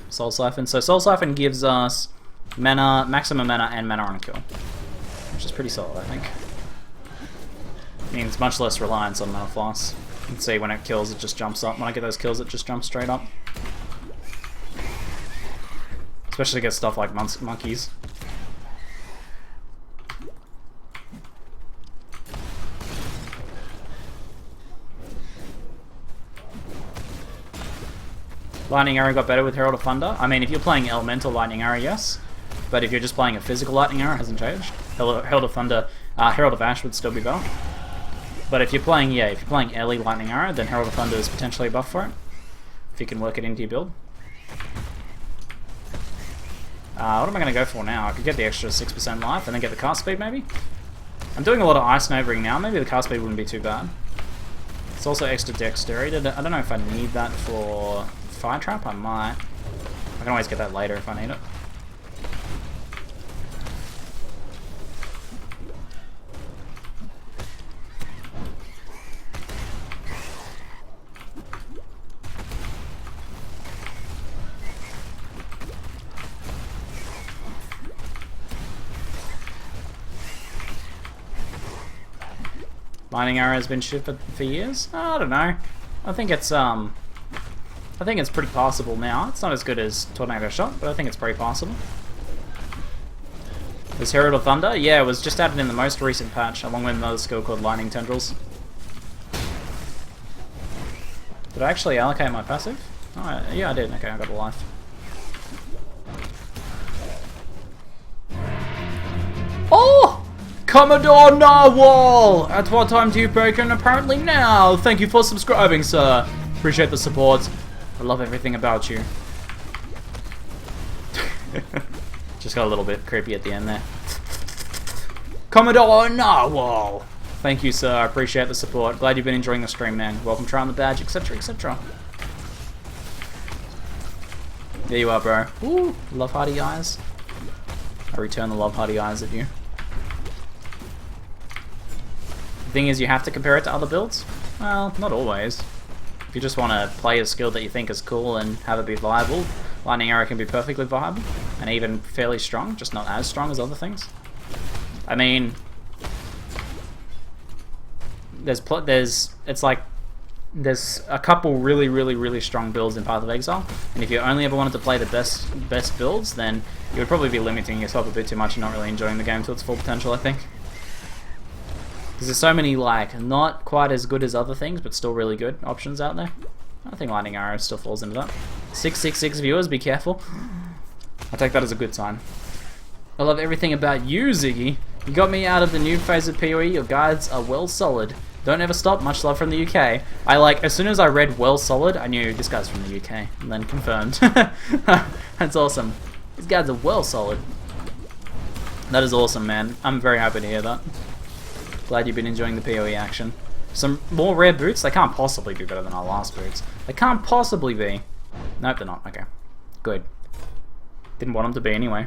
Soul Siphon. So Soul Siphon gives us mana, maximum mana, and mana on a kill, which is pretty solid, I think. Means much less reliance on mana floss. You can see when it kills, it just jumps up. When I get those kills, it just jumps straight up. Especially against stuff like monkeys. Lightning Arrow got better with Herald of Thunder. I mean, if you're playing Elemental Lightning Arrow, yes. But if you're just playing a physical Lightning Arrow, it hasn't changed. Herald of Thunder, Herald of Ash would still be better. But if you're playing, Ellie Lightning Arrow, then Herald of Thunder is potentially a buff for it. If you can work it into your build. What am I going to go for now? I could get the extra 6% life and then get the cast speed, maybe? I'm doing a lot of ice maneuvering now. Maybe the cast speed wouldn't be too bad. It's also extra dexterity. I don't know if I need that for Fire Trap. I might. I can always get that later if I need it. Lightning Arrow has been shit for years? I don't know. I think it's pretty passable now. It's not as good as Tornado Shot, but I think it's pretty passable. There's Herald of Thunder? Yeah, it was just added in the most recent patch, along with another skill called Lightning Tendrils. Did I actually allocate my passive? Oh, yeah, I did. Okay, I got a life. Oh! Commodore Narwhal! At what time do you broken? Apparently now! Thank you for subscribing, sir. Appreciate the support. I love everything about you. Just got a little bit creepy at the end there. Commodore Narwhal! Thank you, sir. I appreciate the support. Glad you've been enjoying the stream, man. Welcome, trying the badge, etc, etc. There you are, bro. Ooh, love hearty eyes. I return the love hearty eyes at you. The thing is, you have to compare it to other builds? Well, not always. If you just want to play a skill that you think is cool and have it be viable, Lightning Arrow can be perfectly viable, and even fairly strong, just not as strong as other things. I mean, there's a couple really strong builds in Path of Exile, and if you only ever wanted to play the best builds, then you would probably be limiting yourself a bit too much and not really enjoying the game to its full potential, I think. Because there's so many, like, not quite as good as other things, but still really good options out there. I think Lightning Arrow still falls into that. 666 viewers, be careful. I take that as a good sign. I love everything about you, Ziggy. You got me out of the new phase of PoE. Your guides are well solid. Don't ever stop. Much love from the UK. As soon as I read well solid, I knew this guy's from the UK. And then confirmed. That's awesome. These guides are well solid. That is awesome, man. I'm very happy to hear that. Glad you've been enjoying the PoE action. Some more rare boots? They can't possibly be better than our last boots. They can't possibly be. Nope, they're not. Okay. Good. Didn't want them to be anyway.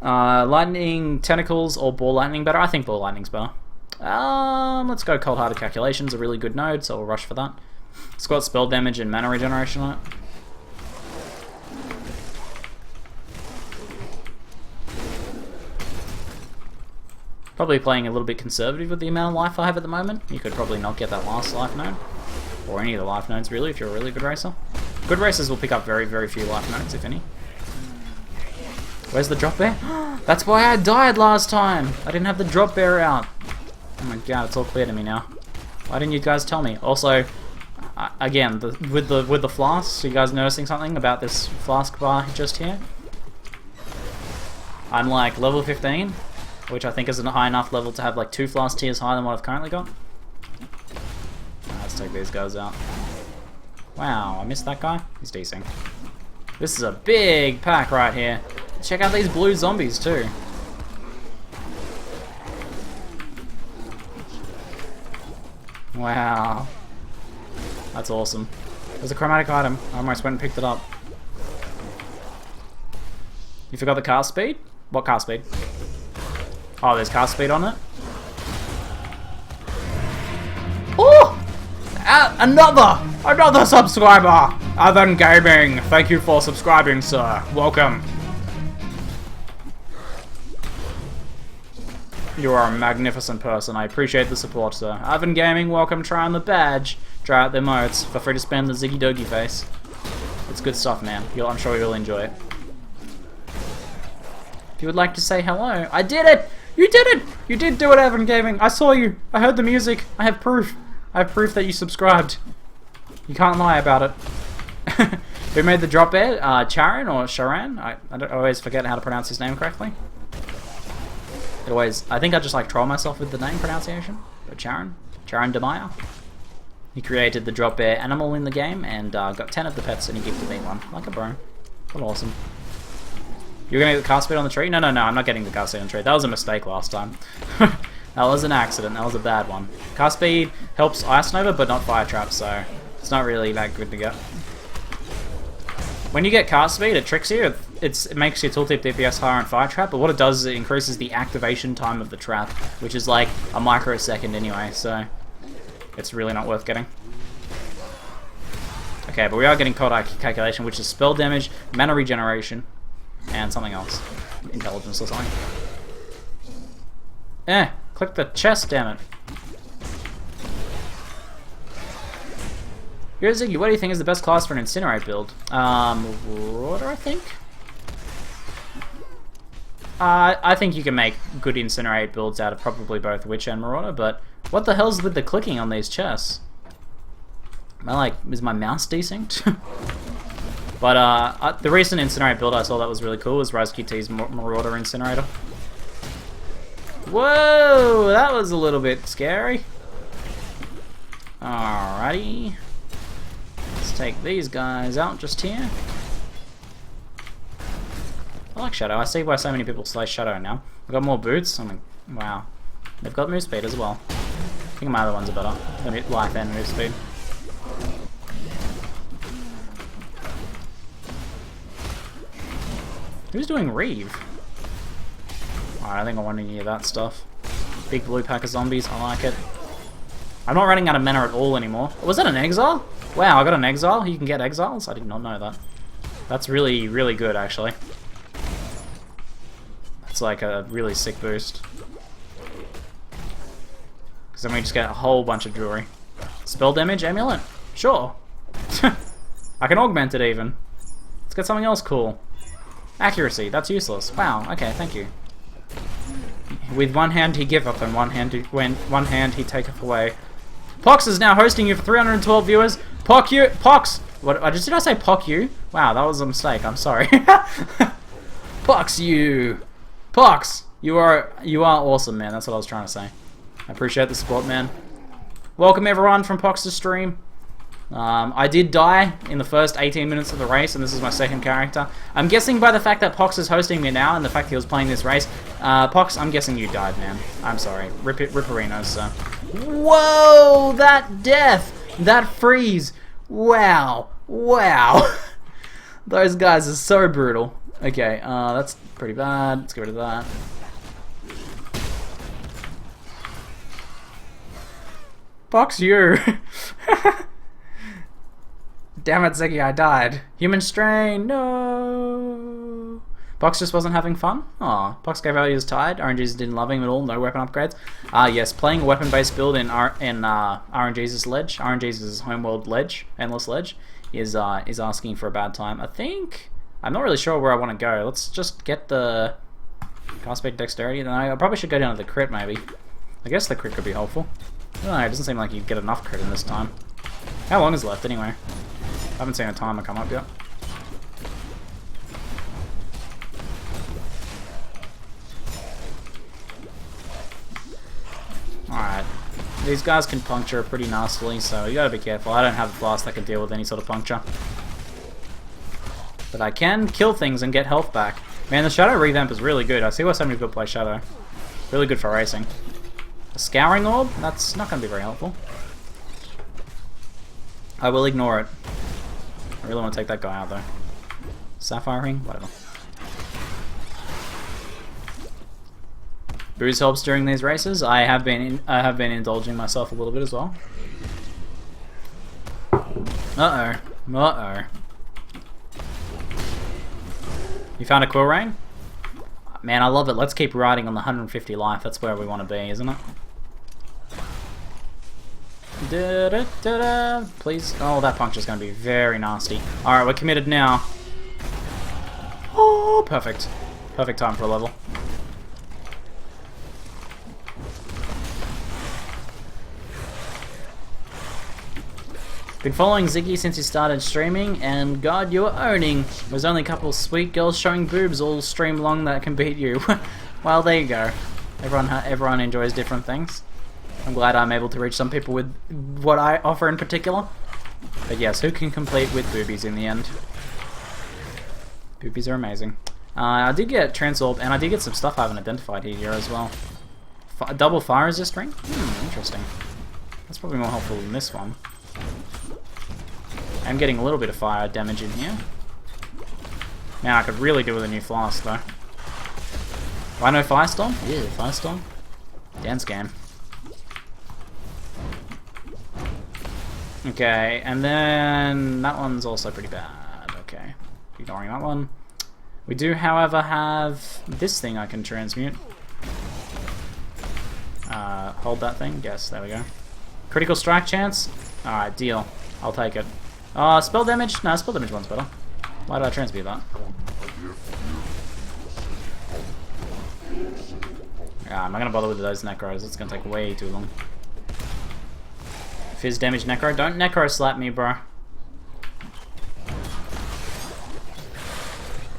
Lightning Tentacles or Ball Lightning better? I think Ball Lightning's better. Let's go Cold Hearted Calculations, a really good node, so we'll rush for that. It's got spell damage and mana regeneration on it. Probably playing a little bit conservative with the amount of life I have at the moment. You could probably not get that last life node. Or any of the life nodes, really, if you're a really good racer. Good racers will pick up very few life nodes, if any. Where's the drop bear? That's why I died last time. I didn't have the drop bear out. Oh my god, it's all clear to me now. Why didn't you guys tell me? Also, again, with the flasks, you guys noticing something about this flask bar just here? I'm like level 15, which I think is a high enough level to have like 2 flask tiers higher than what I've currently got. Let's take these guys out. Wow, I missed that guy. He's decent. This is a big pack right here. Check out these blue zombies too. Wow. That's awesome. There's a chromatic item. I almost went and picked it up. You forgot the cast speed? What cast speed? Oh, there's cast speed on it? Oh! Another subscriber! Other Gaming, thank you for subscribing, sir. Welcome. You are a magnificent person. I appreciate the support, sir. Ivan Gaming, welcome. Try on the badge. Try out their modes. Feel free to spam the Ziggy Doggy face. It's good stuff, man. I'm sure you'll enjoy it. If you would like to say hello, I did it! You did it! You did do it, Ivan Gaming. I saw you. I heard the music. I have proof. I have proof that you subscribed. You can't lie about it. Who made the drop bear? Charan or Sharan? I always forget how to pronounce his name correctly. I think I just like troll myself with the name pronunciation. But Charan Demaya. He created the drop bear animal in the game and got 10 of the pets and he gifted me one. Like a bro. What awesome. You're gonna get the cast speed on the tree? No, I'm not getting the cast speed on the tree. That was a mistake last time. That was an accident. That was a bad one. Cast speed helps Ice Nova, but not Fire Trap, so it's not really that good to get. When you get cast speed, it tricks you. It makes your tooltip DPS higher on Fire Trap, but what it does is it increases the activation time of the trap, which is like a microsecond anyway, so it's really not worth getting. Okay, but we are getting cold calculation, which is spell damage, mana regeneration, and something else. Intelligence or something. Click the chest, damn it. Here's Ziggy, what do you think is the best class for an Incinerate build? Marauder, I think? I think you can make good Incinerate builds out of probably both Witch and Marauder, but what the hell's with the clicking on these chests? Is my mouse desync? But the recent Incinerate build I saw that was really cool was RiseQT's Marauder Incinerator. Whoa, that was a little bit scary. Alrighty. Let's take these guys out just here. I like Shadow. I see why so many people slay Shadow now. We've got more boots. I mean, wow. They've got move speed as well. I think my other ones are better. Life and move speed. Who's doing Reeve? I don't think I want any of that stuff. Big blue pack of zombies, I like it. I'm not running out of mana at all anymore. Was that an Exile? Wow, I got an Exile? You can get Exiles? I did not know that. That's really, really good, actually. That's like a really sick boost. Because then we just get a whole bunch of jewelry. Spell damage, amulet? Sure. I can augment it even. Let's get something else cool. Accuracy, that's useless. Wow, okay, thank you. With one hand he giveth, and one hand he taketh away. Pox is now hosting you for 312 viewers. Pox! What? Did I say Pox you? Wow, that was a mistake. I'm sorry. Pox you! Pox! You are awesome, man. That's what I was trying to say. I appreciate the support, man. Welcome everyone from Pox's stream. I did die in the first 18 minutes of the race, and this is my second character. I'm guessing by the fact that Pox is hosting me now, and the fact he was playing this race, Pox, I'm guessing you died, man. I'm sorry. Ripperinos, sir. Whoa! That death! That freeze! Wow! Wow! Those guys are so brutal. Okay, that's pretty bad. Let's get rid of that. Pox you! Damn it, Ziggy, I died. Human strain, no. Pox just wasn't having fun? Aw, Pox gave out he was tired. RNGeesus didn't love him at all, no weapon upgrades. Yes, playing a weapon-based build in RNGeesus Ledge, RNGeesus Homeworld Ledge, Endless Ledge, is asking for a bad time. I think I'm not really sure where I want to go. Let's just get the cast speed dexterity. Then I probably should go down to the crit maybe. I guess the crit could be helpful. I don't know, it doesn't seem like you'd get enough crit in this time. How long is left anyway? I haven't seen a timer come up yet. Alright. These guys can puncture pretty nastily, so you gotta be careful. I don't have a flask that can deal with any sort of puncture. But I can kill things and get health back. Man, the Shadow revamp is really good. I see why so many people play Shadow. Really good for racing. A Scouring Orb? That's not going to be very helpful. I will ignore it. I really want to take that guy out though. Sapphire Ring? Whatever. Booze helps during these races. I have been indulging myself a little bit as well. Uh-oh. Uh-oh. You found a Quill Rain? Man, I love it. Let's keep riding on the 150 life. That's where we want to be, isn't it? Da -da -da -da. Please. Oh, that puncture's going to be very nasty. Alright, we're committed now. Oh, perfect. Perfect time for a level. Been following Ziggy since he started streaming, and God, you're owning. There's only a couple of sweet girls showing boobs all stream long that can beat you. Well, there you go. Everyone enjoys different things. I'm glad I'm able to reach some people with what I offer in particular. But yes, who can compete with boobies in the end? Boobies are amazing. I did get Transorb, and I did get some stuff I haven't identified here as well. Double fire resist ring? Interesting. That's probably more helpful than this one. I'm getting a little bit of fire damage in here. Now I could really do with a new flask though. Rhino Firestorm? Yeah, Firestorm. Dance game. Okay, and then that one's also pretty bad. Okay, ignoring that one. We do, however, have this thing I can transmute. Hold that thing? Yes, there we go. Critical strike chance? Alright, deal. I'll take it. Spell damage? No, spell damage one's better. Why did I transmute that? I'm not gonna bother with those Necros, it's gonna take way too long. Fizz damage Necro. Don't Necro slap me, bro.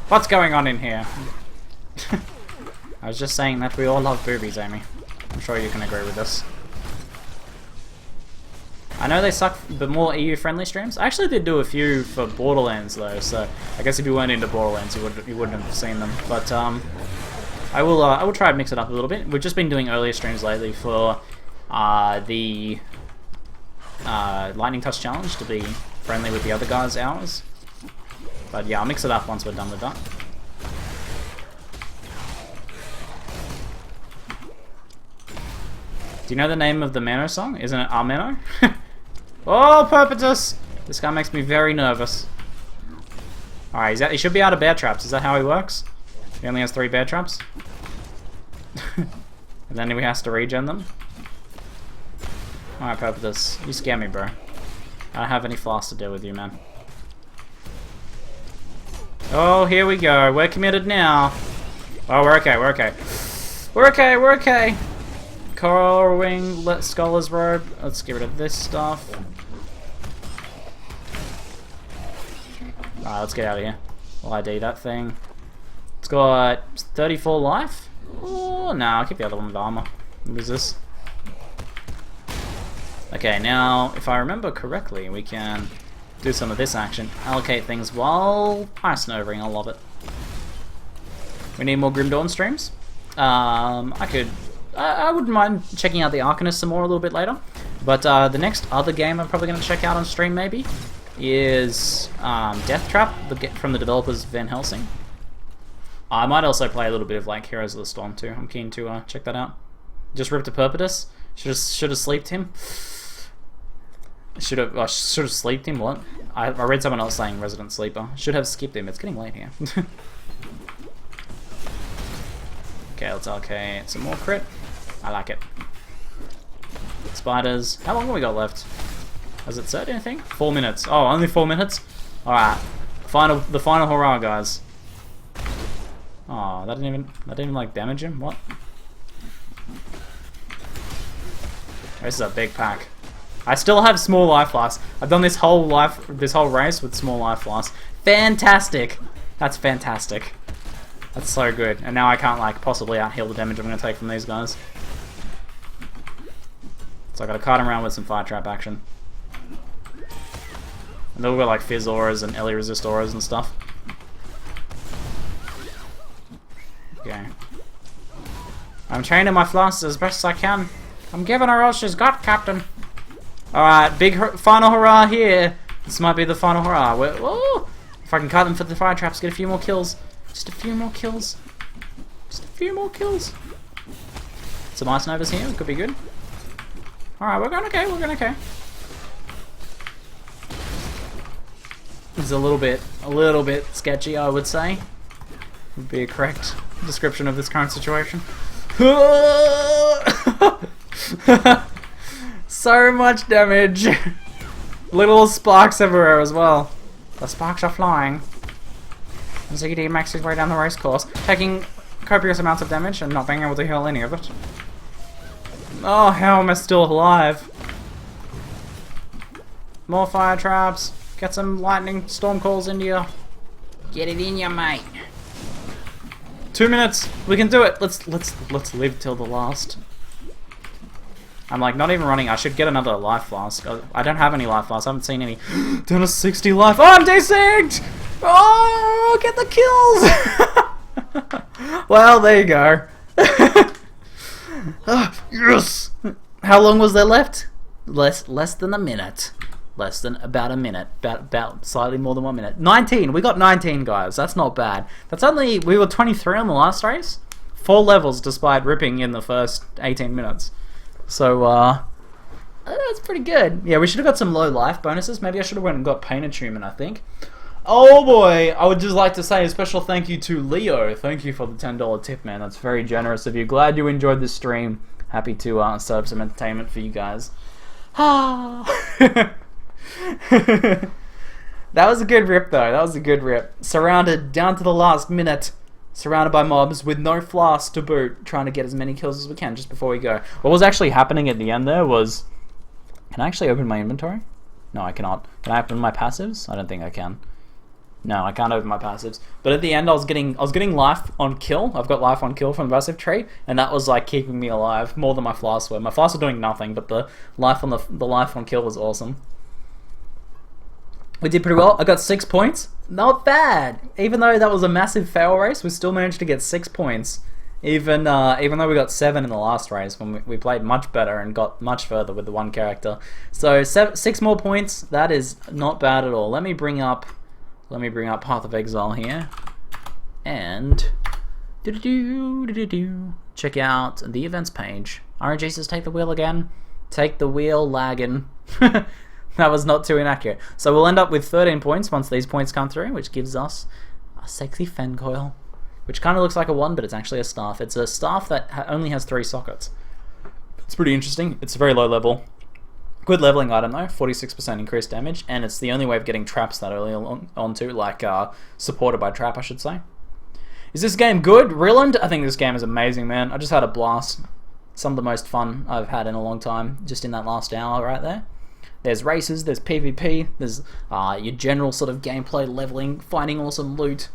What's going on in here? I was just saying that we all love boobies, Amy. I'm sure you can agree with this. I know they suck, but more EU-friendly streams. I actually did do a few for Borderlands though, so I guess if you weren't into Borderlands, you wouldn't have seen them. But I will try and mix it up a little bit. We've just been doing earlier streams lately for the Lightning Touch Challenge to be friendly with the other guys' hours. But yeah, I'll mix it up once we're done with that. Do you know the name of the Mano song? Isn't it Armeno? Oh, Perpetus! This guy makes me very nervous. Alright, he should be out of bear traps. Is that how he works? He only has 3 bear traps? And then he has to regen them? Alright, Perpetus. You scare me, bro. I don't have any flask to deal with you, man. Oh, here we go. We're committed now. Oh, we're okay, we're okay. We're okay, we're okay. Coral Wing, Scholar's Robe. Let's get rid of this stuff. Alright, let's get out of here. We'll ID that thing. It's got 34 life. Oh, no, I'll keep the other one with armor. What is this? Okay, now, if I remember correctly, we can do some of this action. Allocate things while Ice Novering. I love it. We need more Grim Dawn streams. I wouldn't mind checking out the Arcanist some more a little bit later. But the next other game I'm probably going to check out on stream maybe is Death Trap from the developers Van Helsing. I might also play a little bit of like Heroes of the Storm too. I'm keen to check that out. Just ripped a Perpetus. Should have sleeped him. Should have sleeped him. What? I read someone else saying Resident Sleeper. Should have skipped him. It's getting late here. Okay, let's allocate some more crit. I like it. Spiders. How long have we got left? Has it said anything? 4 minutes. Oh, only 4 minutes? Alright. The final hurrah, guys. Oh, that didn't even like damage him. What? This is a big pack. I still have small life loss. I've done this whole race with small life loss. Fantastic. That's fantastic. That's so good. And now I can't like possibly out heal the damage I'm gonna take from these guys. So I gotta cart him around with some fire trap action. And then we've got like fizz auras and Ellie resist auras and stuff. Okay. I'm training my floss as best as I can. I'm giving her all she's got, Captain. Alright, big final hurrah here. This might be the final hurrah. Whoa. If I can cut them for the fire traps, get a few more kills. Just a few more kills. Just a few more kills. Some ice novas here, could be good. Alright, we're going okay, we're going okay. It's a little bit sketchy, I would say. Would be a correct description of this current situation. So much damage. Little sparks everywhere as well. The sparks are flying. ZD makes his way down the race course, taking copious amounts of damage and not being able to heal any of it. Oh, how am I still alive? More fire traps. Get some lightning storm calls into you. Get it in you, mate. 2 minutes. We can do it. Let's live till the last. I'm like not even running. I should get another life flask. I don't have any life flasks. I haven't seen any. Down to 60 life. Oh, I'm desynced! Oh, get the kills! Well, there you go. Yes! How long was there left? Less than a minute. Less than about a minute. About slightly more than 1 minute. 19! We got 19, guys. That's not bad. That's only... We were 23 on the last race. 4 levels despite ripping in the first 18 minutes. So, that's pretty good. Yeah, we should have got some low life bonuses. Maybe I should have went and got pain attunement, I think. Oh boy! I would just like to say a special thank you to Leo. Thank you for the $10 tip, man. That's very generous of you. Glad you enjoyed this stream. Happy to serve some entertainment for you guys. That was a good rip, though. That was a good rip. Surrounded down to the last minute. Surrounded by mobs with no flask to boot, trying to get as many kills as we can just before we go. What was actually happening at the end there was... Can I actually open my inventory? No, I cannot. Can I open my passives? I don't think I can. No, I can't open my passives. But at the end, I was getting life on kill. I've got life on kill from the passive trait, and that was like keeping me alive more than my flasks were. My flasks were doing nothing, but the life on kill was awesome. We did pretty well. I got 6 points. Not bad. Even though that was a massive fail race, we still managed to get 6 points. Even though we got 7 in the last race, when we played much better and got much further with the one character. So 6 more points. That is not bad at all. Let me bring up Path of Exile here, and check out the events page. RNGeesus, take the wheel again. Take the wheel, lagging. That was not too inaccurate. So we'll end up with 13 points once these points come through, which gives us a sexy fen coil, which kind of looks like a wand, but it's actually a staff. It's a staff that only has 3 sockets. It's pretty interesting. It's very low level. Good leveling item though, 46% increased damage, and it's the only way of getting traps that early onto, like supported by trap, I should say. Is this game good? Rilland? I think this game is amazing, man. I just had a blast. Some of the most fun I've had in a long time, just in that last hour right there. There's races, there's PvP, there's your general sort of gameplay leveling, finding awesome loot,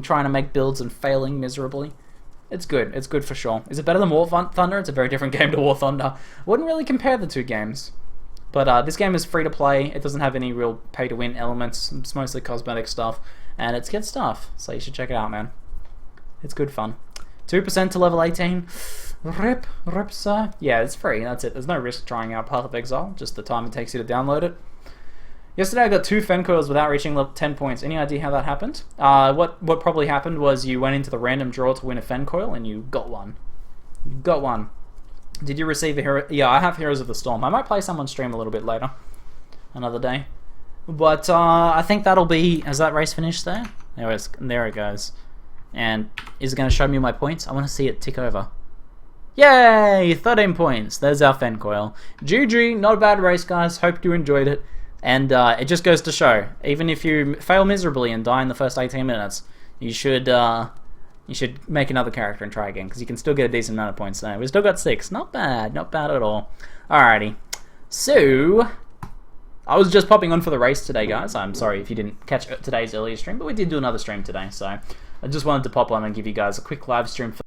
trying to make builds and failing miserably. It's good for sure. Is it better than War Thunder? It's a very different game to War Thunder. Wouldn't really compare the two games. But this game is free to play, it doesn't have any real pay to win elements, it's mostly cosmetic stuff, and it's good stuff, so you should check it out, man. It's good fun. 2% to level 18. Rip, sir. Yeah, it's free, that's it. There's no risk trying out Path of Exile, just the time it takes you to download it. Yesterday I got 2 fen coils without reaching level 10 points. Any idea how that happened? What probably happened was you went into the random draw to win a fen coil and you got one. You got one. Did you receive a hero? Yeah, I have Heroes of the Storm. I might play some on stream a little bit later. Another day. But I think that'll be... Has that race finished there? There it goes. And is it going to show me my points? I want to see it tick over. Yay! 13 points. There's our fen coil. GG. Not a bad race, guys. Hope you enjoyed it. And it just goes to show, even if you fail miserably and die in the first 18 minutes, you should make another character and try again, because you can still get a decent amount of points there. We've still got 6. Not bad at all. Alrighty. So, I was just popping on for the race today, guys. I'm sorry if you didn't catch today's earlier stream, but we did do another stream today, so I just wanted to pop on and give you guys a quick live stream for